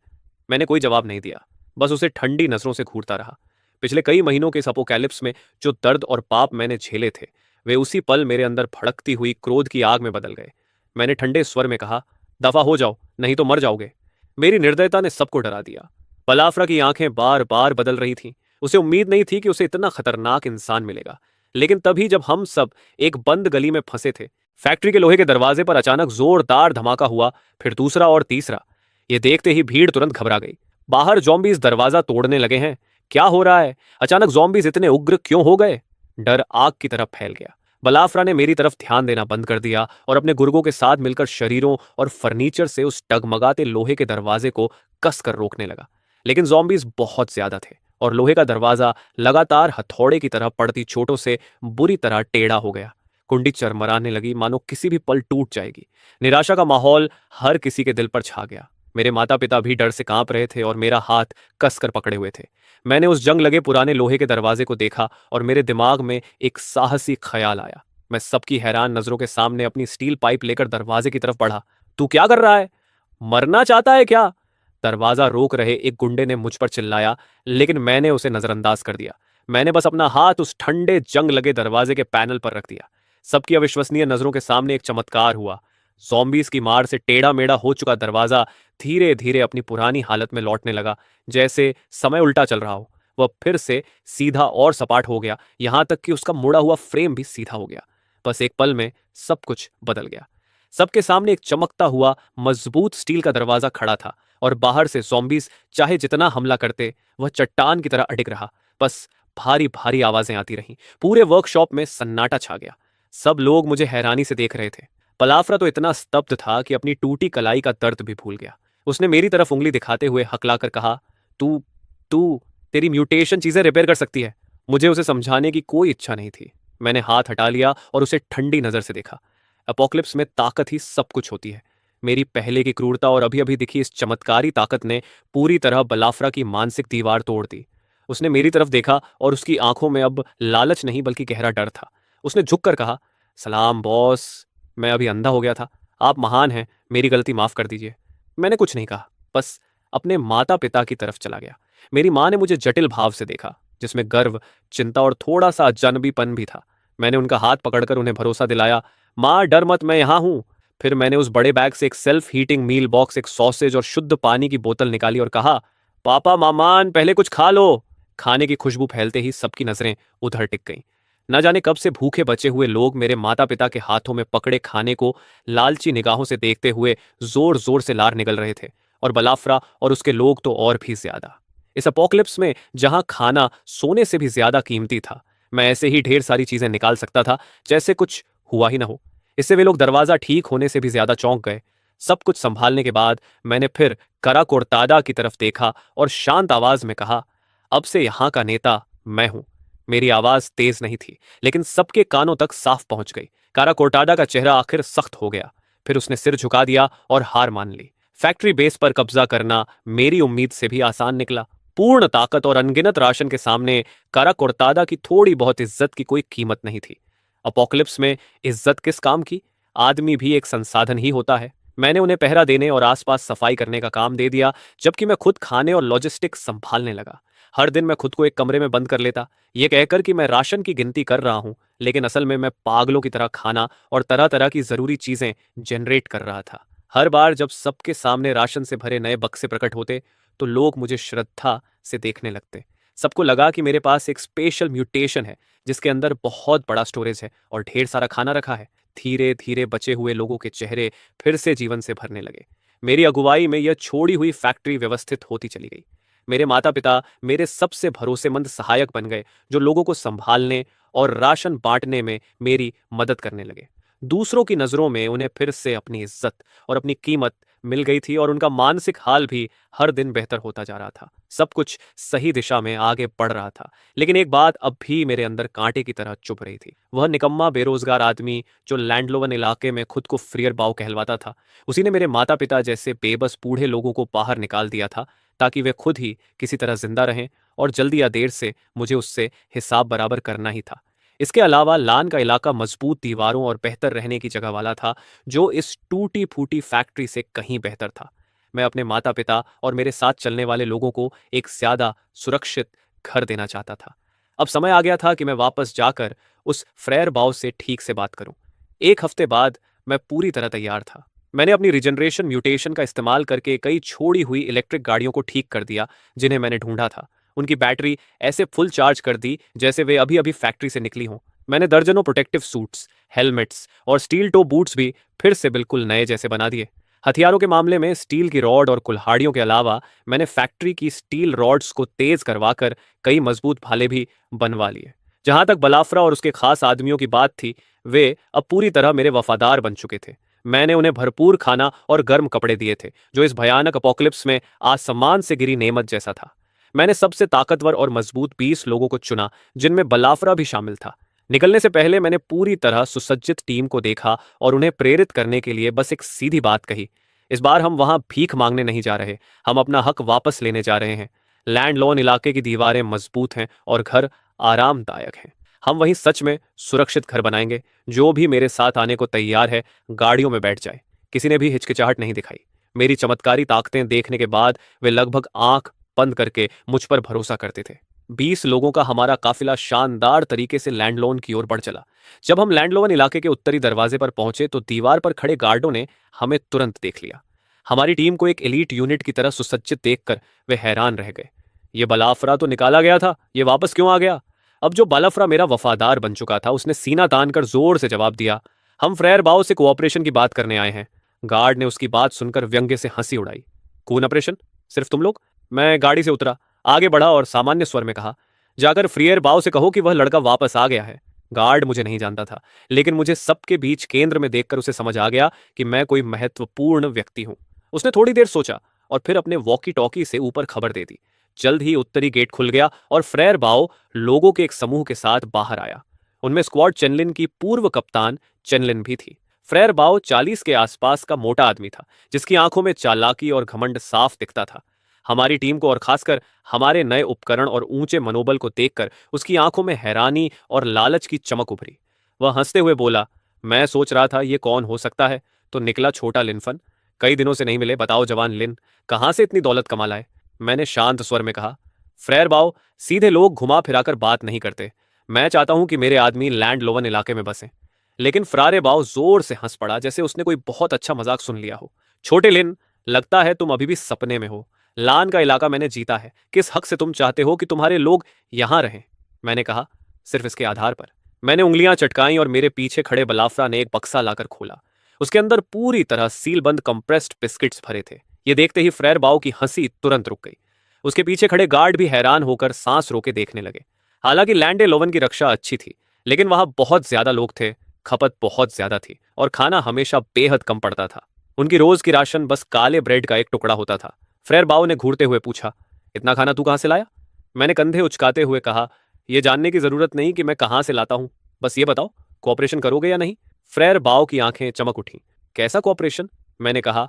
मैंने कोई जवाब नहीं दिया, बस उसे ठंडी नजरों से घूरता रहा। पिछले कई महीनों के इस अपोकैलिप्स में जो दर्द और पाप मैंने झेले थे, वे उसी पल मेरे अंदर भड़कती हुई क्रोध की आग में बदल गए। मैंने ठंडे स्वर में कहा, दफा हो जाओ, नहीं तो मर जाओगे। मेरी निर्दयता ने सबको डरा दिया। बलाफरा की आंखें बार बार बदल रही थीं। उसे उम्मीद नहीं थी कि उसे इतना खतरनाक इंसान मिलेगा। लेकिन तभी जब हम सब एक बंद गली में फंसे थे, फैक्ट्री के लोहे के दरवाजे पर अचानक जोरदार धमाका हुआ, फिर दूसरा और तीसरा। ये देखते ही भीड़ तुरंत घबरा गई। बाहर ज़ॉम्बीज़ दरवाजा तोड़ने लगे हैं। क्या हो रहा है? अचानक ज़ॉम्बीज़ इतने उग्र क्यों हो गए? डर आग की तरफ फैल गया। बलाफ्रा ने मेरी तरफ ध्यान देना बंद कर दिया और अपने गुर्गों के साथ मिलकर शरीरों और फर्नीचर से उस डगमगाते लोहे के दरवाजे को कसकर रोकने लगा। लेकिन ज़ॉम्बीज़ बहुत ज्यादा थे और लोहे का दरवाजा लगातार हथौड़े की तरह पड़ती चोटों से बुरी तरह टेढ़ा हो गया। कुंडी चरमराने लगी, मानो किसी भी पल टूट जाएगी। निराशा का माहौल हर किसी के दिल पर छा गया। मेरे माता पिता भी डर से कांप रहे थे और मेरा हाथ कसकर पकड़े हुए थे। मैंने उस जंग लगे पुराने लोहे के दरवाजे को देखा और मेरे दिमाग में एक साहसी ख्याल आया। मैं सबकी हैरान नजरों के सामने अपनी स्टील पाइप लेकर दरवाजे की तरफ बढ़ा। तू क्या कर रहा है? मरना चाहता है क्या? दरवाजा रोक रहे एक गुंडे ने मुझ पर चिल्लाया, लेकिन मैंने उसे नजरअंदाज कर दिया। मैंने बस अपना हाथ उस ठंडे जंग लगे दरवाजे के पैनल पर रख दिया। सबकी अविश्वसनीय नजरों के सामने एक चमत्कार हुआ। ज़ॉम्बीज़ की मार से टेढ़ा मेढ़ा हो चुका दरवाजा धीरे धीरे अपनी पुरानी हालत में लौटने लगा, जैसे समय उल्टा चल रहा हो। वह फिर से सीधा और सपाट हो गया, यहां तक कि उसका मुड़ा हुआ फ्रेम भी सीधा हो गया। बस एक पल में सब कुछ बदल गया। सबके सामने एक चमकता हुआ मजबूत स्टील का दरवाजा खड़ा था और बाहर से ज़ॉम्बीज़ चाहे जितना हमला करते, वह चट्टान की तरह अडिग रहा। बस भारी भारी आवाजें आती रहीं। पूरे वर्कशॉप में सन्नाटा छा गया। सब लोग मुझे हैरानी से देख रहे थे। पलाफ्रा तो इतना स्तब्ध था कि अपनी टूटी कलाई का दर्द भी भूल गया। उसने मेरी तरफ उंगली दिखाते हुए हकलाकर कहा, तू तू तेरी म्यूटेशन चीजें रिपेयर कर सकती है। मुझे उसे समझाने की कोई इच्छा नहीं थी। मैंने हाथ हटा लिया और उसे ठंडी नजर से देखा। अपोक्लिप्स में ताकत ही सब कुछ होती है। मेरी पहले की क्रूरता और अभी अभी दिखी इस चमत्कारी ताकत ने पूरी तरह बलाफ्रा की मानसिक दीवार तोड़ दी। उसने मेरी तरफ देखा और उसकी आंखों में अब लालच नहीं बल्कि गहरा डर था। उसने झुककर कहा, सलाम बॉस, मैं अभी अंधा हो गया था। आप महान हैं, मेरी गलती माफ कर दीजिए। मैंने कुछ नहीं कहा, बस अपने माता पिता की तरफ चला गया। मेरी माँ ने मुझे जटिल भाव से देखा, जिसमें गर्व, चिंता और थोड़ा सा अजनबीपन भी था। मैंने उनका हाथ पकड़कर उन्हें भरोसा दिलाया, माँ डर मत, मैं यहाँ हूँ। फिर मैंने उस बड़े बैग से एक सेल्फ हीटिंग मील बॉक्स, एक सॉसेज और शुद्ध पानी की बोतल निकाली और कहा, पापा मामान पहले कुछ खा लो। खाने की खुशबू फैलते ही सबकी नजरें उधर टिक गईं। न जाने कब से भूखे बचे हुए लोग मेरे माता पिता के हाथों में पकड़े खाने को लालची निगाहों से देखते हुए जोर जोर से लार निकल रहे थे, और बलाफ्रा और उसके लोग तो और भी ज्यादा। इस अपोक्लिप्स में जहां खाना सोने से भी ज्यादा कीमती था, मैं ऐसे ही ढेर सारी चीजें निकाल सकता था जैसे कुछ हुआ ही ना हो। इससे वे लोग दरवाजा ठीक होने से भी ज्यादा चौंक गए। सब कुछ संभालने के बाद मैंने फिर करा कोर्तादा की तरफ देखा और शांत आवाज में कहा, अब से यहां का नेता मैं हूं। मेरी आवाज तेज नहीं थी, लेकिन सबके कानों तक साफ पहुंच गई। कारा कोर्टाडा का चेहरा आखिर सख्त हो गया। फिर उसने सिर झुका दिया और हार मान ली। फैक्ट्री बेस पर कब्जा करना मेरी उम्मीद से भी आसान निकला। पूर्ण ताकत और अनगिनत राशन के सामने कारा कोर्तादा की थोड़ी बहुत इज्जत की कोई कीमत नहीं थी। अपोक्लिप्स में इज्जत किस काम की? आदमी भी एक संसाधन ही होता है। मैंने उन्हें पहरा देने और आसपास सफाई करने का काम दे दिया, जबकि मैं खुद खाने और लॉजिस्टिक्स संभालने लगा। हर दिन मैं खुद को एक कमरे में बंद कर लेता, ये कहकर कि मैं राशन की गिनती कर रहा हूं, लेकिन असल में मैं पागलों की तरह खाना और तरह तरह की जरूरी चीजें जनरेट कर रहा था। हर बार जब सबके सामने राशन से भरे नए बक्से प्रकट होते, तो लोग मुझे श्रद्धा से देखने लगते। सबको लगा कि मेरे पास एक स्पेशल म्यूटेशन है, जिसके अंदर बहुत बड़ा स्टोरेज है और ढेर सारा खाना रखा है। धीरे धीरे बचे हुए लोगों के चेहरे फिर से जीवन से भरने लगे। मेरी अगुवाई में यह छोड़ी हुई फैक्ट्री व्यवस्थित होती चली गई। मेरे माता पिता मेरे सबसे भरोसेमंद सहायक बन गए, जो लोगों को संभालने और राशन बांटने में मेरी मदद करने लगे। दूसरों की नजरों में उन्हें फिर से अपनी इज्जत और अपनी कीमत मिल गई थी और उनका मानसिक हाल भी हर दिन बेहतर होता जा रहा था। सब कुछ सही दिशा में आगे बढ़ रहा था, लेकिन एक बात अब भी मेरे अंदर कांटे की तरह चुभ रही थी। वह निकम्मा बेरोजगार आदमी जो लैंडलोवन इलाके में खुद को फ्रियर बाव कहलवाता था, उसी ने मेरे माता पिता जैसे बेबस बूढ़े लोगों को बाहर निकाल दिया था, ताकि वे खुद ही किसी तरह जिंदा रहें, और जल्दी या देर से मुझे उससे हिसाब बराबर करना ही था। इसके अलावा लान का इलाका मजबूत दीवारों और बेहतर रहने की जगह वाला था, जो इस टूटी फूटी फैक्ट्री से कहीं बेहतर था। मैं अपने माता पिता और मेरे साथ चलने वाले लोगों को एक ज्यादा सुरक्षित घर देना चाहता था। अब समय आ गया था कि मैं वापस जाकर उस फ्रेयर बाव से ठीक से बात करूं। एक हफ्ते बाद मैं पूरी तरह तैयार था। मैंने अपनी रिजनरेशन म्यूटेशन का इस्तेमाल करके कई छोड़ी हुई इलेक्ट्रिक गाड़ियों को ठीक कर दिया, जिन्हें मैंने ढूंढा था। उनकी बैटरी ऐसे फुल चार्ज कर दी जैसे वे अभी अभी फैक्ट्री से निकली हों। मैंने दर्जनों प्रोटेक्टिव सूट्स, हेलमेट्स और स्टील टो बूट्स भी फिर से बिल्कुल नए जैसे बना दिए। हथियारों के मामले में स्टील की रॉड और कुल्हाड़ियों के अलावा मैंने फैक्ट्री की स्टील रॉड्स को तेज करवाकर कई मजबूत भाले भी बनवा लिए। जहां तक बलाफ्रा और उसके खास आदमियों की बात थी, वे अब पूरी तरह मेरे वफादार बन चुके थे। मैंने उन्हें भरपूर खाना और गर्म कपड़े दिए थे, जो इस भयानक अपोकलिप्स में आसमान से गिरी नेमत जैसा था। मैंने सबसे ताकतवर और मजबूत 20 लोगों को चुना, जिनमें बलाफ्रा भी शामिल था। निकलने से पहले मैंने पूरी तरह सुसज्जित टीम को देखा और उन्हें प्रेरित करने के लिए बस एक सीधी बात कही। इस बार हम वहां भीख मांगने नहीं जा रहे, हम अपना हक वापस लेने जा रहे हैं। लैंड लोन इलाके की दीवारें मजबूत हैं और घर आरामदायक हैं। हम वहीं सच में सुरक्षित घर बनाएंगे। जो भी मेरे साथ आने को तैयार है, गाड़ियों में बैठ जाए। किसी ने भी हिचकिचाहट नहीं दिखाई। मेरी चमत्कारी ताकतें देखने के बाद वे लगभग आंख बंद करके मुझ पर भरोसा करते थे। 20 लोगों का हमारा काफिला शानदार तरीके से लैंडलोन की ओर बढ़ चला। जब हम लैंडलोन इलाके के उत्तरी दरवाजे पर पहुंचे तो दीवार पर खड़े गार्डों ने हमें तुरंत देख लिया। हमारी टीम को एक एलीट यूनिट की तरह सुसज्जित देखकर वे हैरान रह गए। ये बलाफरा तो निकाला गया था, ये वापस क्यों आ गया? अब जो बलाफरा मेरा वफादार बन चुका था, उसने सीना तानकर जोर से जवाब दिया, हम फ्रेयर बाओ से कोऑपरेशन की बात करने आए हैं। गार्ड ने उसकी बात सुनकर व्यंग्य से हंसी उड़ाई। कून ऑपरेशन? सिर्फ तुम लोग? मैं गाड़ी से उतरा, आगे बढ़ा और सामान्य स्वर में कहा, जाकर फ्रियर बाओ से कहो कि वह लड़का वापस आ गया है। गार्ड मुझे नहीं जानता था, लेकिन मुझे सबके बीच केंद्र में देखकर उसे समझ आ गया कि मैं कोई महत्वपूर्ण व्यक्ति हूं। उसने थोड़ी देर सोचा और फिर अपने वॉकी टॉकी से ऊपर खबर दे दी। जल्द ही उत्तरी गेट खुल गया और फ्रेयर बाओ लोगों के एक समूह के साथ बाहर आया। उनमें स्क्वाड चेनलिन की पूर्व कप्तान चेनलिन भी थी। फ्रेयर बाओ 40 के आसपास का मोटा आदमी था, जिसकी आंखों में चालाकी और घमंड साफ दिखता था। हमारी टीम को और खासकर हमारे नए उपकरण और ऊंचे मनोबल को देखकर उसकी आंखों में हैरानी और लालच की चमक उभरी। वह हंसते हुए बोला, मैं सोच रहा था ये कौन हो सकता है, तो निकला छोटा लिनफन। कई दिनों से नहीं मिले, बताओ जवान लिन, कहां से इतनी दौलत कमा लाए? मैंने शांत स्वर में कहा, फ्रेयर बाओ, सीधे लोग घुमा फिराकर बात नहीं करते। मैं चाहता हूं कि मेरे आदमी लैंड लोवन इलाके में बसें। लेकिन फ्रारे बाओ जोर से हंस पड़ा, जैसे उसने कोई बहुत अच्छा मजाक सुन लिया हो। छोटे लिन, लगता है तुम अभी भी सपने में हो। लान का इलाका मैंने जीता है। किस हक से तुम चाहते हो कि तुम्हारे लोग यहां रहें? मैंने कहा, सिर्फ इसके आधार पर। मैंने उंगलियां चटकाई और मेरे पीछे खड़े बलाफ्रा ने एक बक्सा लाकर खोला। उसके अंदर पूरी तरह सीलबंद कंप्रेस्ड बिस्किट्स भरे थे। ये देखते ही फ्रेयर बाओ की हंसी तुरंत रुक गई। उसके पीछे खड़े गार्ड भी हैरान होकर सांस रोके देखने लगे। हालांकि लैंडे लोवन की रक्षा अच्छी थी, लेकिन वहां बहुत ज्यादा लोग थे, खपत बहुत ज्यादा थी और खाना हमेशा बेहद कम पड़ता था। उनकी रोज की राशन बस काले ब्रेड का एक टुकड़ा होता था। फ्रेयर बाओ ने घूरते हुए पूछा, इतना खाना तू कहां से लाया? मैंने कंधे उचकाते हुए कहा, यह जानने की जरूरत नहीं कि मैं कहां से लाता हूं, बस ये बताओ, कोऑपरेशन करोगे या नहीं? फ्रेयर बाओ की आंखें चमक उठी। कैसा कोऑपरेशन? मैंने कहा,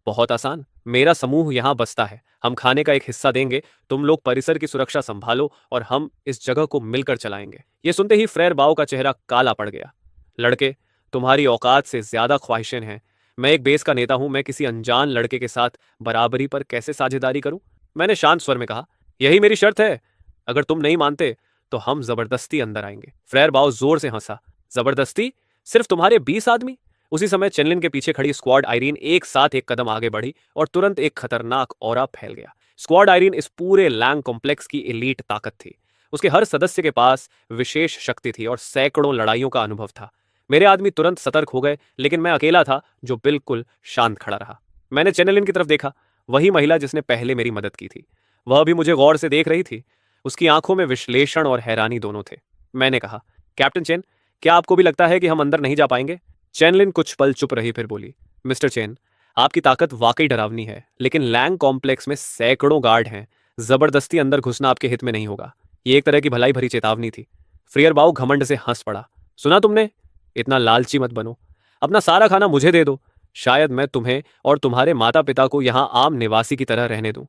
बहुत आसान, मेरा समूह यहां बसता है, हम खाने का एक हिस्सा देंगे, तुम लोग परिसर की सुरक्षा संभालो और हम इस जगह को मिलकर चलाएंगे। यह सुनते ही फ्रेयर बाओ का चेहरा काला पड़ गया। लड़के, तुम्हारी औकात से ज्यादा ख्वाहिशें हैं। मैं एक बेस का नेता हूं, मैं किसी अनजान लड़के के साथ बराबरी पर कैसे साझेदारी करूं? मैंने शांत स्वर में कहा, यही मेरी शर्त है। अगर तुम नहीं मानते तो हम जबरदस्ती अंदर आएंगे। फ्रेयर बाओ जोर से हंसा, जबरदस्ती? सिर्फ तुम्हारे 20 आदमी? उसी समय चेनलिन के पीछे खड़ी स्क्वाड आयरीन एक साथ एक कदम आगे बढ़ी और तुरंत एक खतरनाक ऑरा फैल गया। स्क्वाड आयरीन इस पूरे लैंग कॉम्प्लेक्स की एलीट ताकत थी। उसके हर सदस्य के पास विशेष शक्ति थी और सैकड़ों लड़ाइयों का अनुभव था। मेरे आदमी तुरंत सतर्क हो गए, लेकिन मैं अकेला था जो बिल्कुल शांत खड़ा रहा। मैंने चेनलिन की तरफ देखा, वही महिला जिसने पहले मेरी मदद की थी। वह भी मुझे गौर से देख रही थी। उसकी आंखों में विश्लेषण और हैरानी दोनों थे। मैंने कहा, कैप्टन चेन, क्या आपको भी लगता है कि हम अंदर नहीं जा पाएंगे? चेनलिन कुछ पल चुप रही, फिर बोली, मिस्टर चेन, आपकी ताकत वाकई डरावनी है, लेकिन लैंग कॉम्प्लेक्स में सैकड़ों गार्ड हैं। जबरदस्ती अंदर घुसना आपके हित में नहीं होगा। ये एक तरह की भलाई भरी चेतावनी थी। फ्रियर बाओ घमंड से हंस पड़ा। सुना तुमने? इतना लालची मत बनो। अपना सारा खाना मुझे दे दो, शायद मैं तुम्हें और तुम्हारे माता पिता को यहां आम निवासी की तरह रहने दूं।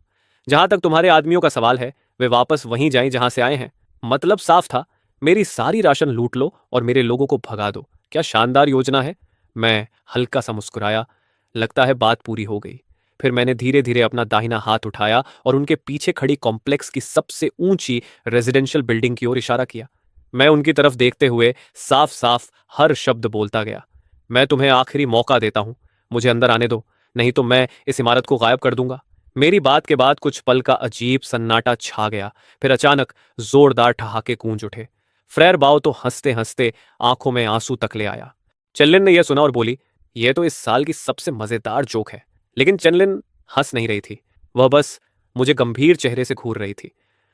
जहां तक तुम्हारे आदमियों का सवाल है, वे वापस वहीं जाएं जहां से आए हैं। मतलब साफ था, मेरी सारी राशन लूट लो और मेरे लोगों को भगा दो। क्या शानदार योजना है। मैं हल्का सा मुस्कुराया। लगता है बात पूरी हो गई। फिर मैंने धीरे धीरे अपना दाहिना हाथ उठाया और उनके पीछे खड़ी कॉम्प्लेक्स की सबसे ऊंची रेजिडेंशियल बिल्डिंग की ओर इशारा किया। मैं उनकी तरफ देखते हुए साफ साफ हर शब्द बोलता गया, मैं तुम्हें आखिरी मौका देता हूं, मुझे अंदर आने दो, नहीं तो मैं इस इमारत को गायब कर दूंगा। मेरी बात के बाद कुछ पल का अजीब सन्नाटा छा गया। फिर अचानक जोरदार ठहाके गूंज उठे। फ्रेयर बाओ तो हंसते हंसते आंखों में आंसू तक ले आया। चेनलिन ने यह सुना और बोली, यह तो इस साल की सबसे मजेदार जोक है। लेकिन चेनलिन हंस नहीं रही थी, वह बस मुझे गंभीर चेहरे से घूर रही थी।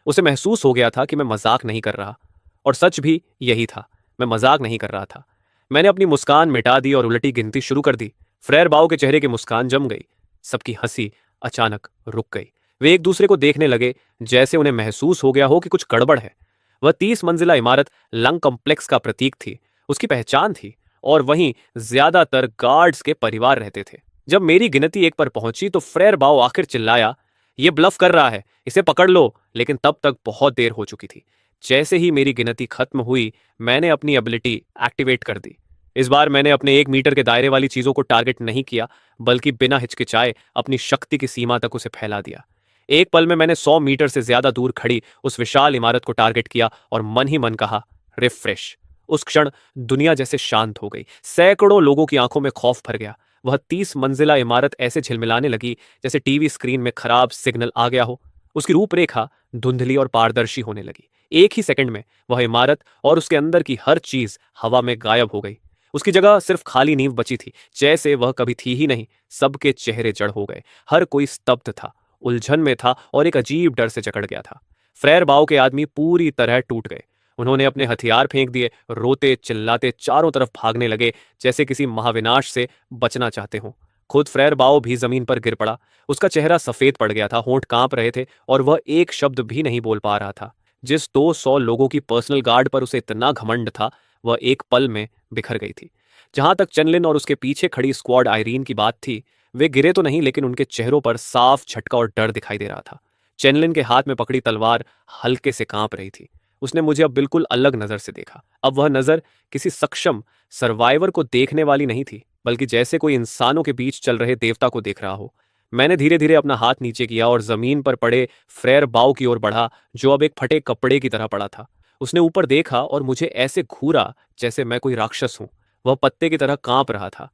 उसे महसूस हो गया था कि मैं मजाक नहीं कर रहा, और सच भी यही था, मैं मजाक नहीं कर रहा था। मैंने अपनी मुस्कान मिटा दी और उलटी गिनती शुरू कर दी। फ्रेयर बाओ के चेहरे की मुस्कान जम गई, सबकी हंसी अचानक रुक गई। वे एक दूसरे को देखने लगे, जैसे उन्हें महसूस हो गया हो कि कुछ गड़बड़ है। वह 30 मंजिला इमारत लंग कॉम्प्लेक्स का प्रतीक थी, उसकी पहचान थी, और वहीं ज्यादातर गार्ड्स के परिवार रहते थे। जब मेरी गिनती 1 पर पहुंची तो फ्रेयर बाओ आखिर चिल्लाया, ये ब्लफ कर रहा है, इसे पकड़ लो। लेकिन तब तक बहुत देर हो चुकी थी। जैसे ही मेरी गिनती खत्म हुई, मैंने अपनी एबिलिटी एक्टिवेट कर दी। इस बार मैंने अपने 1 मीटर के दायरे वाली चीजों को टारगेट नहीं किया, बल्कि बिना हिचकिचाए अपनी शक्ति की सीमा तक उसे फैला दिया। एक पल में मैंने 100 मीटर से ज्यादा दूर खड़ी उस विशाल इमारत को टारगेट किया और मन ही मन कहा, रिफ्रेश। उस क्षण दुनिया जैसे शांत हो गई। सैकड़ों लोगों की आंखों में खौफ भर गया। वह 30 मंजिला इमारत ऐसे झिलमिलाने लगी जैसे टीवी स्क्रीन में खराब सिग्नल आ गया हो। उसकी रूपरेखा धुंधली और पारदर्शी होने लगी। एक ही सेकंड में वह इमारत और उसके अंदर की हर चीज हवा में गायब हो गई। उसकी जगह सिर्फ खाली नींव बची थी, जैसे वह कभी थी ही नहीं। सबके चेहरे जड़ हो गए, हर कोई स्तब्ध था, उलझन में था और एक अजीब डर से जकड़ गया था। फ्रेयर बाओ के आदमी पूरी तरह टूट गए। उन्होंने अपने हथियार फेंक दिए, रोते चिल्लाते चारों तरफ भागने लगे, जैसे किसी महाविनाश से बचना चाहते हों। खुद फ्रेयर बाओ भी जमीन पर गिर पड़ा। उसका चेहरा सफेद पड़ गया था, होंठ कांप रहे थे और वह एक शब्द भी नहीं बोल पा रहा था। जिस 200 लोगों की पर्सनल गार्ड पर उसे इतना घमंड था, वह एक पल में बिखर गई थी। जहां तक चेनलिन और उसके पीछे खड़ी स्क्वाड आयरीन की बात थी, वे गिरे तो नहीं, लेकिन उनके चेहरों पर साफ झटका और डर दिखाई दे रहा था। चेनलिन के हाथ में पकड़ी तलवार हल्के से कांप रही थी। उसने मुझे अब बिल्कुल अलग नजर से देखा। अब वह नजर किसी सक्षम सर्वाइवर को देखने वाली नहीं थी, बल्कि जैसे कोई इंसानों के बीच चल रहे देवता को देख रहा हो। मैंने धीरे धीरे अपना हाथ नीचे किया और जमीन पर पड़े फ्रेयर बाओ की ओर बढ़ा, जो अब एक फटे कपड़े की तरह पड़ा था। उसने ऊपर देखा और मुझे ऐसे घूरा जैसे मैं कोई राक्षस हूं। वह पत्ते की तरह कांप रहा था।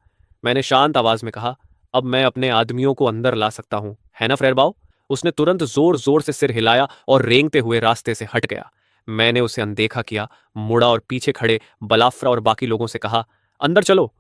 मैंने शांत आवाज में कहा, अब मैं अपने आदमियों को अंदर ला सकता हूं, है ना फ्रेयर बाओ? उसने तुरंत जोर जोर से सिर हिलाया और रेंगते हुए रास्ते से हट गया। मैंने उसे अनदेखा किया, मुड़ा और पीछे खड़े बलाफ्रा और बाकी लोगों से कहा, अंदर चलो।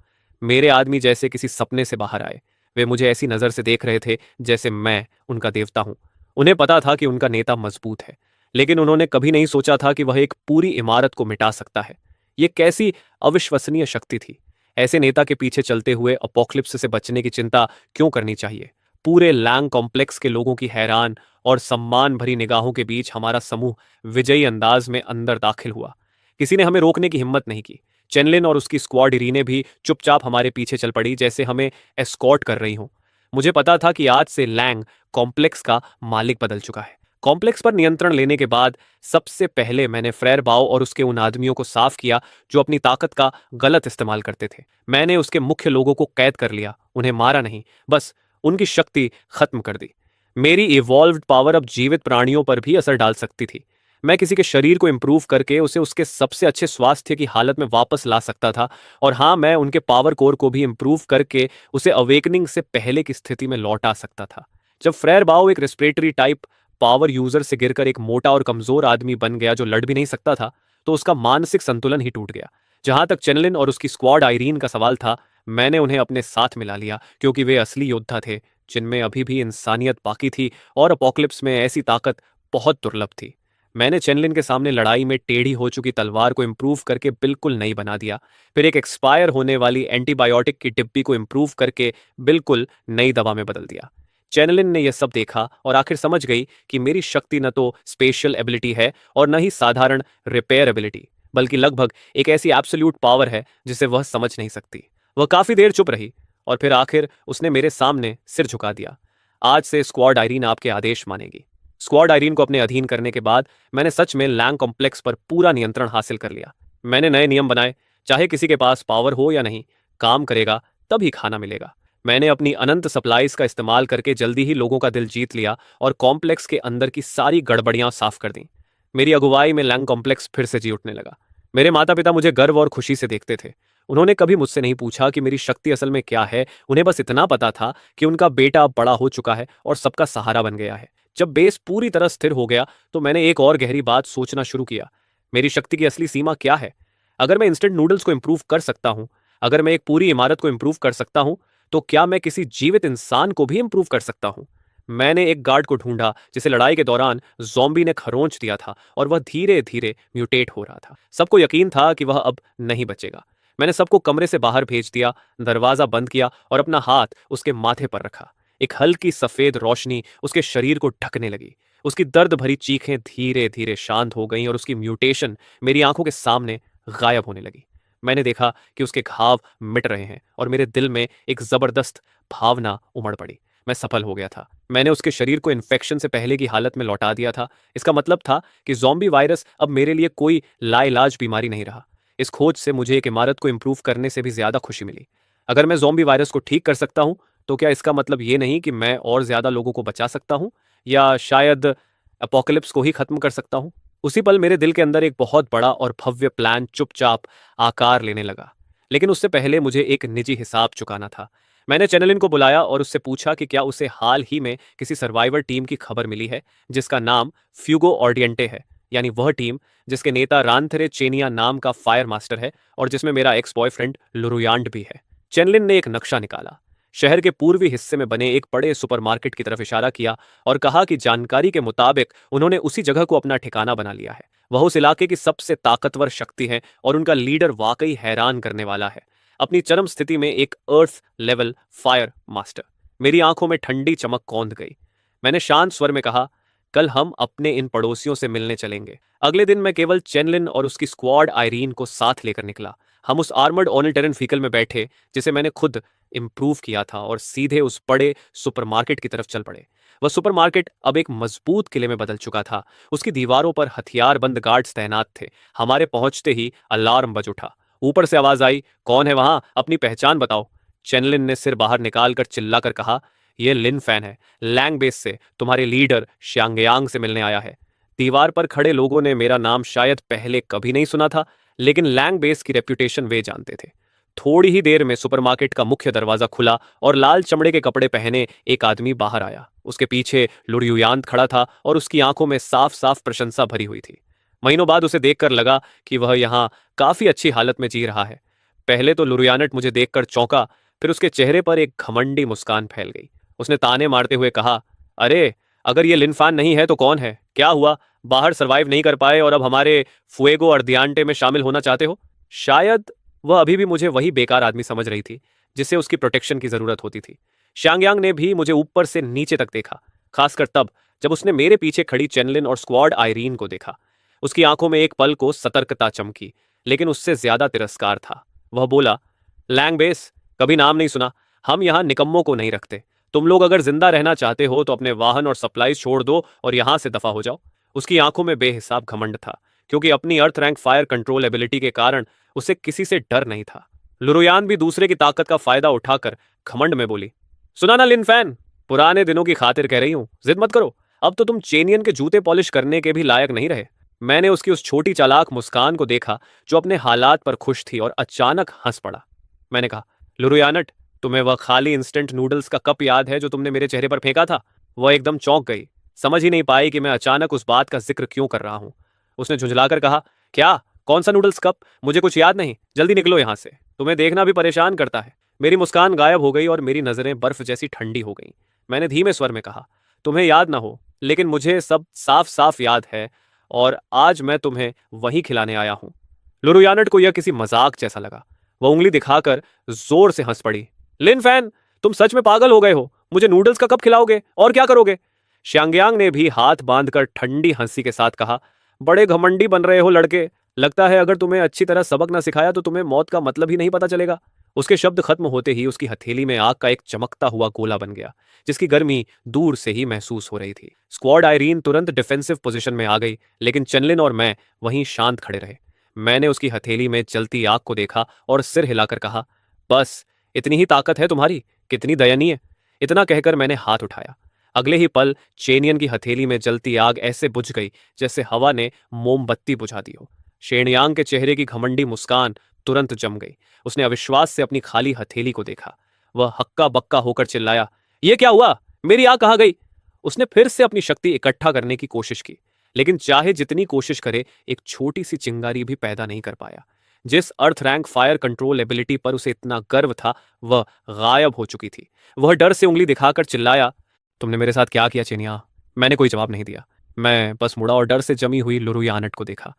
मेरे आदमी जैसे किसी सपने से बाहर आए। वे मुझे ऐसी नजर से देख रहे थे जैसे मैं उनका देवता हूं। उन्हें पता था कि उनका नेता मजबूत है, लेकिन उन्होंने कभी नहीं सोचा था कि वह एक पूरी इमारत को मिटा सकता है। यह कैसी अविश्वसनीय शक्ति थी। ऐसे नेता के पीछे चलते हुए अपोक्लिप्स से बचने की चिंता क्यों करनी चाहिए? पूरे लैंग कॉम्प्लेक्स के लोगों की हैरान और सम्मान भरी निगाहों के बीच हमारा समूह विजयी अंदाज में अंदर दाखिल हुआ। किसी ने हमें रोकने की हिम्मत नहीं की। चेनलिन और उसकी स्क्वाड इरीने भी चुपचाप हमारे पीछे चल पड़ी, जैसे हमें एस्कॉर्ट कर रही हों। मुझे पता था कि आज से लैंग कॉम्प्लेक्स का मालिक बदल चुका है। कॉम्प्लेक्स पर नियंत्रण लेने के बाद सबसे पहले मैंने फ्रेयर बाओ और उसके उन आदमियों को साफ किया जो अपनी ताकत का गलत इस्तेमाल करते थे। मैंने उसके मुख्य लोगों को कैद कर लिया, उन्हें मारा नहीं, बस उनकी शक्ति खत्म कर दी। मेरी इवॉल्व्ड पावर अब जीवित प्राणियों पर भी असर डाल सकती थी। मैं किसी के शरीर को इंप्रूव करके उसे उसके सबसे अच्छे स्वास्थ्य की हालत में वापस ला सकता था। और हाँ, मैं उनके पावर कोर को भी इंप्रूव करके उसे अवेकनिंग से पहले की स्थिति में लौटा सकता था। जब फ्रेयर बाओ एक रेस्पिरेटरी टाइप पावर यूजर से गिरकर एक मोटा और कमजोर आदमी बन गया जो लड़ भी नहीं सकता था, तो उसका मानसिक संतुलन ही टूट गया। जहां तक चेनलिन और उसकी स्क्वाड आयरीन का सवाल था, मैंने उन्हें अपने साथ मिला लिया, क्योंकि वे असली योद्धा थे जिनमें अभी भी इंसानियत बाकी थी, और अपोक्लिप्स में ऐसी ताकत बहुत दुर्लभ थी। मैंने चेनलिन के सामने लड़ाई में टेढ़ी हो चुकी तलवार को इंप्रूव करके बिल्कुल नई बना दिया। फिर एक एक्सपायर होने वाली एंटीबायोटिक की डिब्बी को इंप्रूव करके बिल्कुल नई दवा में बदल दिया। चैनलिन ने यह सब देखा और आखिर समझ गई कि मेरी शक्ति न तो स्पेशल एबिलिटी है और न ही साधारण रिपेयर एबिलिटी, बल्कि लगभग एक ऐसी एब्सोल्यूट पावर है जिसे वह समझ नहीं सकती। वह काफी देर चुप रही और फिर आखिर उसने मेरे सामने सिर झुका दिया। आज से स्क्वाड आयरीन आपके आदेश मानेगी। स्क्वाड आयरीन को अपने अधीन करने के बाद मैंने सच में लैंग कॉम्प्लेक्स पर पूरा नियंत्रण हासिल कर लिया। मैंने नए नियम बनाए, चाहे किसी के पास पावर हो या नहीं, काम करेगा तभी खाना मिलेगा। मैंने अपनी अनंत सप्लाईज का इस्तेमाल करके जल्दी ही लोगों का दिल जीत लिया और कॉम्प्लेक्स के अंदर की सारी गड़बड़ियां साफ कर दी। मेरी अगुवाई में लैंग कॉम्प्लेक्स फिर से जी उठने लगा। मेरे माता पिता मुझे गर्व और खुशी से देखते थे। उन्होंने कभी मुझसे नहीं पूछा कि मेरी शक्ति असल में क्या है। उन्हें बस इतना पता था कि उनका बेटा अब बड़ा हो चुका है और सबका सहारा बन गया है। जब बेस पूरी तरह स्थिर हो गया तो मैंने एक और गहरी बात सोचना शुरू किया। मेरी शक्ति की असली सीमा क्या है? अगर मैं इंस्टेंट नूडल्स को इंप्रूव कर सकता हूं, अगर मैं एक पूरी इमारत को इंप्रूव कर सकता हूं, तो क्या मैं किसी जीवित इंसान को भी इंप्रूव कर सकता हूं? मैंने एक गार्ड को ढूंढा जिसे लड़ाई के दौरान जॉम्बी ने खरोंच दिया था और वह धीरे धीरे म्यूटेट हो रहा था। सबको यकीन था कि वह अब नहीं बचेगा। मैंने सबको कमरे से बाहर भेज दिया, दरवाजा बंद किया और अपना हाथ उसके माथे पर रखा। एक हल्की सफेद रोशनी उसके शरीर को ढकने लगी। उसकी दर्द भरी चीखें धीरे धीरे शांत हो गईं और उसकी म्यूटेशन मेरी आंखों के सामने गायब होने लगी। मैंने देखा कि उसके घाव मिट रहे हैं और मेरे दिल में एक जबरदस्त भावना उमड़ पड़ी। मैं सफल हो गया था। मैंने उसके शरीर को इन्फेक्शन से पहले की हालत में लौटा दिया था। इसका मतलब था कि ज़ॉम्बी वायरस अब मेरे लिए कोई लाइलाज बीमारी नहीं रहा। इस खोज से मुझे एक इमारत को इंप्रूव करने से भी ज्यादा खुशी मिली। अगर मैं ज़ॉम्बी वायरस को ठीक कर सकता हूं, तो क्या इसका मतलब ये नहीं कि मैं और ज्यादा लोगों को बचा सकता हूं, या शायद अपोकलिप्स को ही खत्म कर सकता हूं? उसी पल मेरे दिल के अंदर एक बहुत बड़ा और भव्य प्लान चुपचाप आकार लेने लगा। लेकिन उससे पहले मुझे एक निजी हिसाब चुकाना था। मैंने चैनलिन को बुलाया और उससे पूछा कि क्या उसे हाल ही में किसी सर्वाइवर टीम की खबर मिली है जिसका नाम फ्यूगो ऑर्डियंटे है, यानी वह टीम जिसके नेता रानथरे चेनिया नाम का फायर मास्टर है और जिसमें मेरा एक्स बॉयफ्रेंड लुरुयांड भी है। चेनलिन ने एक नक्शा निकाला, शहर के पूर्वी हिस्से में बने एक बड़े सुपरमार्केट की तरफ इशारा किया और कहा कि जानकारी के मुताबिक उन्होंने उसी जगह को अपना ठिकाना बना लिया है। वह उस इलाके की सबसे ताकतवर शक्ति है और उनका लीडर वाकई हैरान करने वाला है। अपनी चरम स्थिति में एक अर्थ लेवल फायर मास्टर। मेरी आंखों में ठंडी चमक कौंध गई। मैंने शांत स्वर में कहा, कल हम अपने इन पड़ोसियों से मिलने चलेंगे। अगले दिन मैं केवल चेनलिन और उसकी स्क्वाड आयरीन को साथ लेकर निकला। हम उस आर्मर्ड ऑनिटेरन व्हीकल में बैठे जिसे मैंने खुद इम्प्रूव किया था और सीधे उस बड़े सुपरमार्केट की तरफ चल पड़े। वह सुपरमार्केट अब एक मजबूत किले में बदल चुका था। उसकी दीवारों पर हथियारबंद गार्ड्स तैनात थे। हमारे पहुंचते ही अलार्म बज उठा। ऊपर से आवाज आई, कौन है वहां, अपनी पहचान बताओ। चेनलिन ने सिर बाहर निकालकर चिल्लाकर कहा, यह लिन फैन है, लैंग बेस से तुम्हारे लीडर श्यांगयांग से मिलने आया है। दीवार पर खड़े लोगों ने मेरा नाम शायद पहले कभी नहीं सुना था, लेकिन लैंग बेस की रेप्यूटेशन वे जानते थे। थोड़ी ही देर में सुपरमार्केट का मुख्य दरवाजा खुला और लाल चमड़े के कपड़े पहने एक आदमी बाहर आया। उसके पीछे लुरयुयांत खड़ा था और उसकी आंखों में साफ साफ प्रशंसा भरी हुई थी। महीनों बाद उसे देखकर लगा कि वह यहाँ काफी अच्छी हालत में जी रहा है। पहले तो लुरयानट मुझे देखकर चौंका, फिर उसके चेहरे पर एक घमंडी मुस्कान फैल गई। उसने ताने मारते हुए कहा, अरे अगर ये लिनफान नहीं है तो कौन है? क्या हुआ, बाहर सरवाइव नहीं कर पाए और अब हमारे फुएगो अर्दियांटे में शामिल होना चाहते हो? शायद वह अभी भी मुझे वही बेकार आदमी समझ रही थी जिसे उसकी प्रोटेक्शन की जरूरत होती थी। शांगयांग ने भी मुझे ऊपर से नीचे तक देखा, खासकर तब जब उसने मेरे पीछे खड़ी चेनलिन और स्क्वाड आयरीन को देखा। उसकी आंखों में एक पल को सतर्कता चमकी, लेकिन उससे ज्यादा तिरस्कार था। वह बोला, लैंग बेस, कभी नाम नहीं सुना। हम यहाँ निकम्मों को नहीं रखते। तुम लोग अगर जिंदा रहना चाहते हो तो अपने वाहन और सप्लाईज छोड़ दो और यहां से दफा हो जाओ। उसकी आंखों में बेहिसाब घमंड था, क्योंकि अपनी अर्थ रैंक फायर कंट्रोल एबिलिटी के कारण उसे किसी से डर नहीं था। लुरुयान भी दूसरे की ताकत का फायदा उठाकर घमंड में बोली, सुना ना लिन फैन, पुराने दिनों की खातिर कह रही हूं, जिद मत करो। अब तो तुम चेनियन के जूते पॉलिश करने के भी लायक नहीं रहे। मैंने उसकी उस छोटी चालाक मुस्कान को देखा जो अपने हालात पर खुश थी और अचानक हंस पड़ा। मैंने कहा, लुरुयानट, तुम्हें वह खाली इंस्टेंट नूडल्स का कप याद है जो तुमने मेरे चेहरे पर फेंका था? वह एकदम चौंक गई, समझ ही नहीं पाई कि मैं अचानक उस बात का जिक्र क्यों कर रहा हूं। उसने झुंझलाकर कहा, क्या, कौन सा नूडल्स कप? मुझे कुछ याद नहीं, जल्दी निकलो यहां से, तुम्हें देखना भी परेशान करता है। मेरी मुस्कान गायब हो गई और मेरी नजरें बर्फ जैसी ठंडी हो गईं। मैंने धीमे स्वर में कहा, तुम्हें याद ना हो, लेकिन मुझे सब साफ साफ याद है और आज मैं तुम्हें वही खिलाने आया हूं। लुरुयानट को यह किसी मजाक जैसा लगा। वह उंगली दिखाकर जोर से हंस पड़ी। लिन फैन, तुम सच में पागल हो गए हो? मुझे नूडल्स का कब खिलाओगे और क्या करोगे? श्यांगयांग ने भी हाथ बांधकर ठंडी हंसी के साथ कहा, बड़े घमंडी बन रहे हो लड़के। लगता है अगर तुम्हें अच्छी तरह सबक ना सिखाया तो तुम्हें मौत का मतलब ही नहीं पता चलेगा। उसके शब्द खत्म होते ही उसकी हथेली में आग का एक चमकता हुआ गोला बन गया, जिसकी गर्मी दूर से ही महसूस हो रही थी। स्क्वाड आयरीन तुरंत डिफेंसिव पोजीशन में आ गई, लेकिन चेनलिन और मैं वहीं शांत खड़े रहे। मैंने उसकी हथेली में जलती आग को देखा और सिर हिलाकर कहा, बस इतनी ही ताकत है तुम्हारी? कितनी दयनीय। इतना कहकर मैंने हाथ उठाया। अगले ही पल चेनियन की हथेली में जलती आग ऐसे बुझ गई जैसे हवा ने मोमबत्ती बुझा दी हो। शेणयांग के चेहरे की घमंडी मुस्कान तुरंत जम गई। उसने अविश्वास से अपनी खाली हथेली को देखा। वह हक्का बक्का होकर चिल्लाया, यह क्या हुआ? मेरी आग कहाँ गई? उसने फिर से अपनी शक्ति इकट्ठा करने की कोशिश की, लेकिन चाहे जितनी कोशिश करे एक छोटी सी चिंगारी भी पैदा नहीं कर पाया। जिस अर्थ रैंक फायर कंट्रोल एबिलिटी पर उसे इतना गर्व था, वह गायब हो चुकी थी। वह डर से उंगली दिखाकर चिल्लाया, तुमने मेरे साथ क्या किया चेनिया? मैंने कोई जवाब नहीं दिया। मैं बस मुड़ा और डर से जमी हुई लुरुयानट को देखा।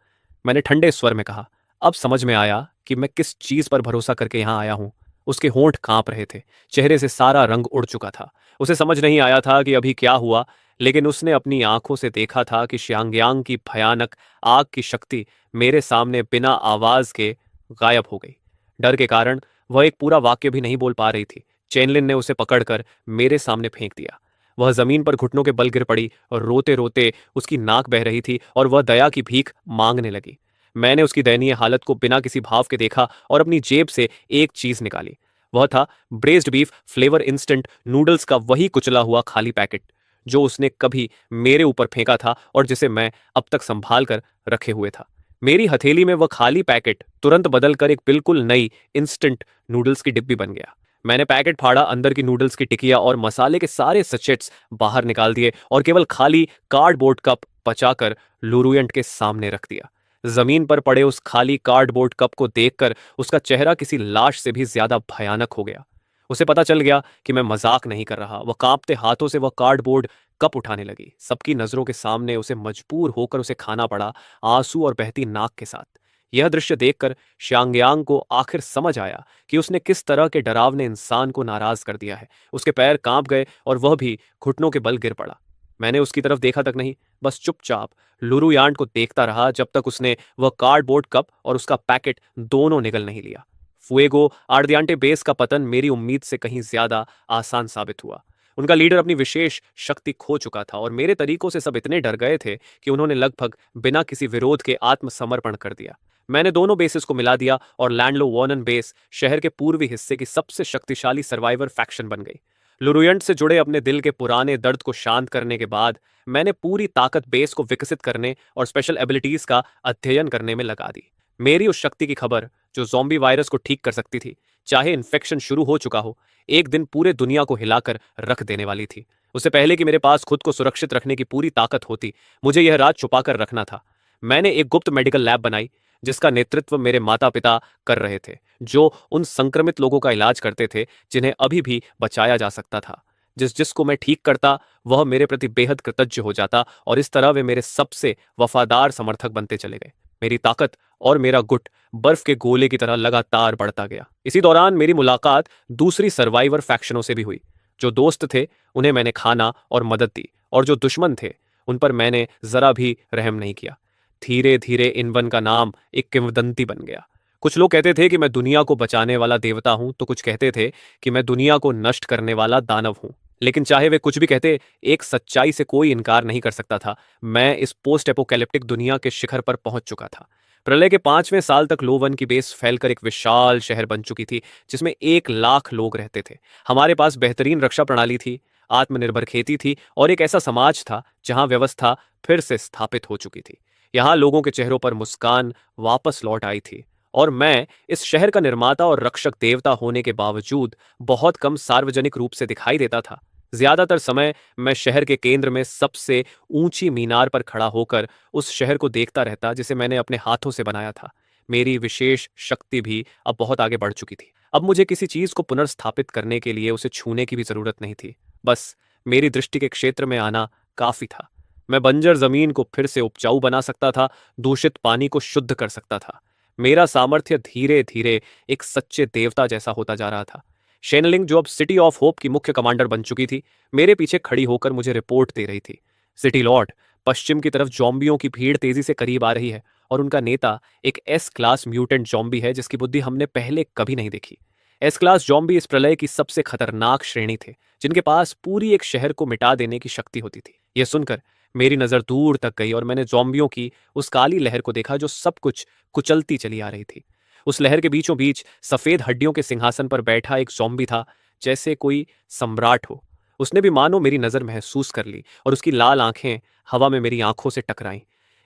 मैंने ठंडे स्वर में कहा, अब समझ में आया कि मैं किस चीज पर भरोसा करके यहां आया हूं। उसके होंठ कांप रहे थे, चेहरे से सारा रंग उड़ चुका था। उसे समझ नहीं आया था कि अभी क्या हुआ, लेकिन उसने अपनी आंखों से देखा था कि श्यांगयांग की भयानक आग की शक्ति मेरे सामने बिना आवाज के गायब हो गई। डर के कारण वह एक पूरा वाक्य भी नहीं बोल पा रही थी। चेनलिन ने उसे पकड़कर मेरे सामने फेंक दिया। वह जमीन पर घुटनों के बल गिर पड़ी और रोते रोते उसकी नाक बह रही थी और वह दया की भीख मांगने लगी। मैंने उसकी दयनीय हालत को बिना किसी भाव के देखा और अपनी जेब से एक चीज निकाली। वह था braced beef flavour instant noodles का वही कुचला हुआ खाली पैकेट जो उसने कभी मेरे ऊपर फेंका था और जिसे मैं अब तक संभाल कर रखे हुए था। मेरी हथेली में वह खाली पैकेट तुरंत बदलकर एक बिल्कुल नई इंस्टेंट नूडल्स की डिब्बी बन गया। मैंने पैकेट फाड़ा, अंदर की नूडल्स की टिकिया और मसाले के सारे सचेट्स बाहर निकाल दिए और केवल खाली कार्डबोर्ड कप बचाकर लुरुयंट के सामने रख दिया। जमीन पर पड़े उस खाली कार्डबोर्ड कप को देखकर उसका चेहरा किसी लाश से भी ज्यादा भयानक हो गया। उसे पता चल गया कि मैं मजाक नहीं कर रहा। वह कांपते हाथों से वह कार्डबोर्ड कप उठाने लगी। सबकी नजरों के सामने उसे मजबूर होकर उसे खाना पड़ा, आंसू और बहती नाक के साथ। यह दृश्य देखकर श्यांगयांग को आखिर समझ आया कि उसने किस तरह के डरावने इंसान को नाराज कर दिया है। उसके पैर कांप गए और वह भी घुटनों के बल गिर पड़ा। मैंने उसकी तरफ देखा तक नहीं, बस चुपचाप लुरुयांड को देखता रहा जब तक उसने वह कार्डबोर्ड कप और उसका पैकेट दोनों निगल नहीं लिया। फुएगो आर्दियांटे बेस का पतन मेरी उम्मीद से कहीं ज्यादा आसान साबित हुआ। उनका लीडर अपनी विशेष शक्ति खो चुका था और मेरे तरीकों से सब इतने डर गए थे कि उन्होंने लगभग बिना किसी विरोध के आत्मसमर्पण कर दिया। मैंने दोनों बेसेस को मिला दिया और लैंडलो वॉर्नन बेस शहर के पूर्वी हिस्से की सबसे शक्तिशाली सर्वाइवर फैक्शन बन गई। लुरुयंट से जुड़े अपने दिल के पुराने दर्द को शांत करने के बाद मैंने पूरी ताकत बेस को विकसित करने और स्पेशल एबिलिटीज का अध्ययन करने में लगा दी। मेरी उस शक्ति की खबर, जो ज़ॉम्बी वायरस को ठीक कर सकती थी, चाहे इन्फेक्शन शुरू हो चुका हो, एक दिन पूरे दुनिया को हिलाकर रख देने वाली थी। उससे पहले कि मेरे पास खुद को सुरक्षित रखने की पूरी ताकत होती, मुझे यह राज छुपाकर रखना था। मैंने एक गुप्त मेडिकल लैब बनाई जिसका नेतृत्व मेरे माता पिता कर रहे थे, जो उन संक्रमित लोगों का इलाज करते थे जिन्हें अभी भी बचाया जा सकता था। जिसको मैं ठीक करता, वह मेरे प्रति बेहद कृतज्ञ हो जाता और इस तरह वे मेरे सबसे वफादार समर्थक बनते चले गए। मेरी ताकत और मेरा गुट बर्फ के गोले की तरह लगातार बढ़ता गया। इसी दौरान मेरी मुलाकात दूसरी सर्वाइवर फैक्शनों से भी हुई। जो दोस्त थे उन्हें मैंने खाना और मदद दी, और जो दुश्मन थे उन पर मैंने जरा भी रहम नहीं किया। धीरे धीरे इन वन का नाम एक किंवदंती बन गया। कुछ लोग कहते थे कि मैं दुनिया को बचाने वाला देवता हूं, तो कुछ कहते थे कि मैं दुनिया को नष्ट करने वाला दानव हूं। लेकिन चाहे वे कुछ भी कहते, एक सच्चाई से कोई इनकार नहीं कर सकता था। मैं इस पोस्ट एपोकैलिप्टिक दुनिया के शिखर पर पहुंच चुका था। प्रलय के 5वें साल तक लोवन की बेस फैलकर एक विशाल शहर बन चुकी थी, जिसमें 1 लाख लोग रहते थे। हमारे पास बेहतरीन रक्षा प्रणाली थी, आत्मनिर्भर खेती थी और एक ऐसा समाज था जहां व्यवस्था फिर से स्थापित हो चुकी थी। यहाँ लोगों के चेहरों पर मुस्कान वापस लौट आई थी, और मैं इस शहर का निर्माता और रक्षक देवता होने के बावजूद बहुत कम सार्वजनिक रूप से दिखाई देता था। ज्यादातर समय मैं शहर के केंद्र में सबसे ऊंची मीनार पर खड़ा होकर उस शहर को देखता रहता जिसे मैंने अपने हाथों से बनाया था। मेरी विशेष शक्ति भी अब बहुत आगे बढ़ चुकी थी। अब मुझे किसी चीज को पुनर्स्थापित करने के लिए उसे छूने की भी जरूरत नहीं थी। बस मेरी दृष्टि के क्षेत्र में आना काफी था। मैं बंजर जमीन को फिर से उपजाऊ बना सकता था, दूषित पानी को शुद्ध कर सकता था। मेरा सामर्थ्य धीरे धीरे एक सच्चे देवता जैसा होता जा रहा था। शेनलिंग, जो अब सिटी ऑफ होप की मुख्य कमांडर बन चुकी थी, मेरे पीछे खड़ी होकर मुझे रिपोर्ट दे रही थी। सिटी लॉर्ड, पश्चिम की तरफ जॉम्बियों की भीड़ तेजी से करीब आ रही है और उनका नेता एक एस क्लास म्यूटेंट जॉम्बी है जिसकी बुद्धि हमने पहले कभी नहीं देखी। एस क्लास जॉम्बी इस प्रलय की सबसे खतरनाक श्रेणी थे, जिनके पास पूरी एक शहर को मिटा देने की शक्ति होती थी। यह सुनकर मेरी नजर दूर तक गई और मैंने जॉम्बियों की उस काली लहर को देखा जो सब कुछ कुचलती चली आ रही थी। उस लहर के बीचों बीच सफेद हड्डियों के सिंहासन पर बैठा एक ज़ॉम्बी था, जैसे कोई सम्राट हो। उसने भी मानो मेरी नजर महसूस कर ली और उसकी लाल आंखें हवा में मेरी आंखों से टकराईं।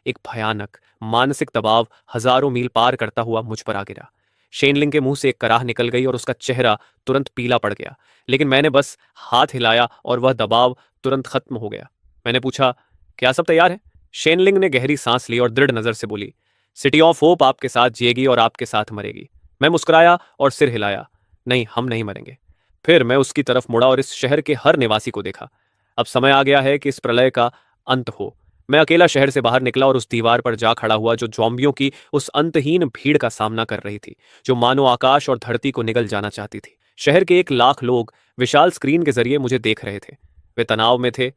एक भयानक मानसिक दबाव हजारों मील पार करता हुआ मुझ पर आ गिरा। शेनलिंग के मुंह से एक कराह निकल गई और उसका चेहरा तुरंत पीला पड़ गया, लेकिन मैंने बस हाथ हिलाया और वह दबाव तुरंत खत्म हो गया। मैंने पूछा, क्या सब तैयार है? शेनलिंग ने गहरी सांस ली और दृढ़ नजर से बोली, सिटी ऑफ होप आपके साथ जिएगी और आपके साथ मरेगी। मैं मुस्कुराया और सिर हिलाया। नहीं, हम नहीं मरेंगे। फिर मैं उसकी तरफ मुड़ा और इस शहर के हर निवासी को देखा। अब समय आ गया है कि इस प्रलय का अंत हो। मैं अकेला शहर से बाहर निकला और उस दीवार पर जा खड़ा हुआ जो ज़ॉम्बियों की उस अंतहीन भीड़ का सामना कर रही थी, जो मानो आकाश और धरती को निगल जाना चाहती थी। शहर के 1 लाख लोग विशाल स्क्रीन के जरिए मुझे देख रहे थे। वे तनाव में थे,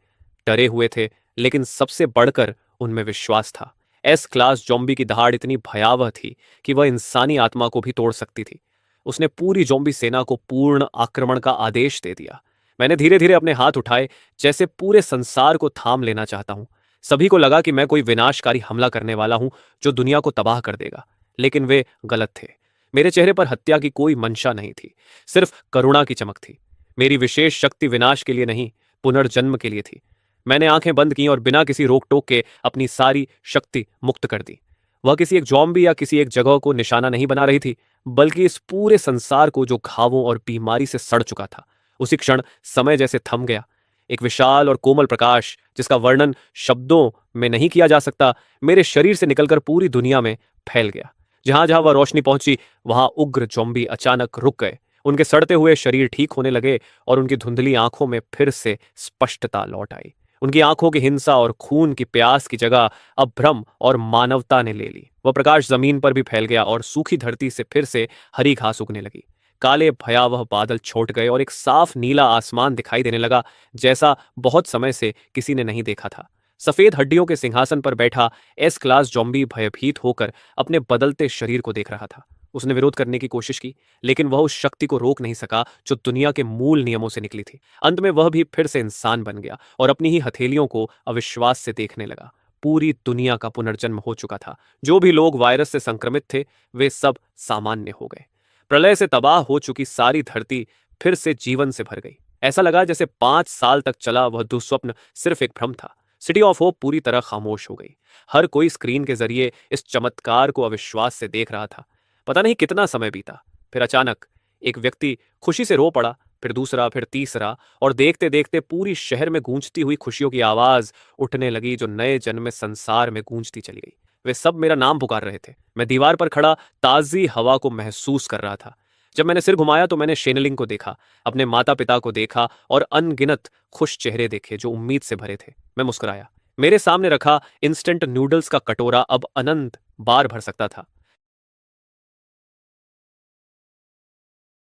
डरे हुए थे, लेकिन सबसे बढ़कर उनमें विश्वास था। एस क्लास ज़ॉम्बी की दहाड़ इतनी भयावह थी कि वह इंसानी आत्मा को भी तोड़ सकती थी। उसने पूरी ज़ॉम्बी सेना को पूर्ण आक्रमण का आदेश दे दिया। मैंने धीरे धीरे अपने हाथ उठाए, जैसे पूरे संसार को थाम लेना चाहता हूं। सभी को लगा कि मैं कोई विनाशकारी हमला करने वाला हूं जो दुनिया को तबाह कर देगा, लेकिन वे गलत थे। मेरे चेहरे पर हत्या की कोई मंशा नहीं थी, सिर्फ करुणा की चमक थी। मेरी विशेष शक्ति विनाश के लिए नहीं, पुनर्जन्म के लिए थी। मैंने आंखें बंद की और बिना किसी रोक टोक के अपनी सारी शक्ति मुक्त कर दी। वह किसी एक जॉम्बी या किसी एक जगह को निशाना नहीं बना रही थी, बल्कि इस पूरे संसार को जो घावों और बीमारी से सड़ चुका था। उसी क्षण समय जैसे थम गया। एक विशाल और कोमल प्रकाश, जिसका वर्णन शब्दों में नहीं किया जा सकता, मेरे शरीर से निकलकर पूरी दुनिया में फैल गया। जहां जहां वह रोशनी पहुंची, वहां उग्र ज़ॉम्बी अचानक रुक गए। उनके सड़ते हुए शरीर ठीक होने लगे और उनकी धुंधली आंखों में फिर से स्पष्टता लौट आई। उनकी आंखों की हिंसा और खून की प्यास की जगह अब भ्रम और मानवता ने ले ली। वह प्रकाश जमीन पर भी फैल गया और सूखी धरती से फिर से हरी घास उगने लगी। काले भयावह बादल छोट गए और एक साफ नीला आसमान दिखाई देने लगा, जैसा बहुत समय से किसी ने नहीं देखा था। सफेद हड्डियों के सिंहासन पर बैठा एस क्लास जॉम्बी भयभीत होकर अपने बदलते शरीर को देख रहा था। उसने विरोध करने की कोशिश की, लेकिन वह उस शक्ति को रोक नहीं सका जो दुनिया के मूल नियमों से निकली थी। अंत में वह भी फिर से इंसान बन गया और अपनी ही हथेलियों को अविश्वास से देखने लगा। पूरी दुनिया का पुनर्जन्म हो चुका था। जो भी लोग वायरस से संक्रमित थे, वे सब सामान्य हो गए। प्रलय से तबाह हो चुकी सारी धरती फिर से जीवन से भर गई। ऐसा लगा जैसे 5 साल तक चला वह दुस्वप्न सिर्फ एक भ्रम था। सिटी ऑफ होप पूरी तरह खामोश हो गई। हर कोई स्क्रीन के जरिए इस चमत्कार को अविश्वास से देख रहा था। पता नहीं कितना समय बीता, फिर अचानक एक व्यक्ति खुशी से रो पड़ा, फिर दूसरा, फिर तीसरा, और देखते देखते पूरी शहर में गूंजती हुई खुशियों की आवाज उठने लगी, जो नए जन्मे संसार में गूंजती चली गई। वे सब मेरा नाम पुकार रहे थे। मैं दीवार पर खड़ा ताजी हवा को महसूस कर रहा था। जब मैंने सिर घुमाया तो मैंने शेनलिंग को देखा, अपने माता पिता को देखा और अनगिनत खुश चेहरे देखे जो उम्मीद से भरे थे। मैं मुस्कुराया। मेरे सामने रखा इंस्टेंट नूडल्स का कटोरा अब अनंत बार भर सकता था।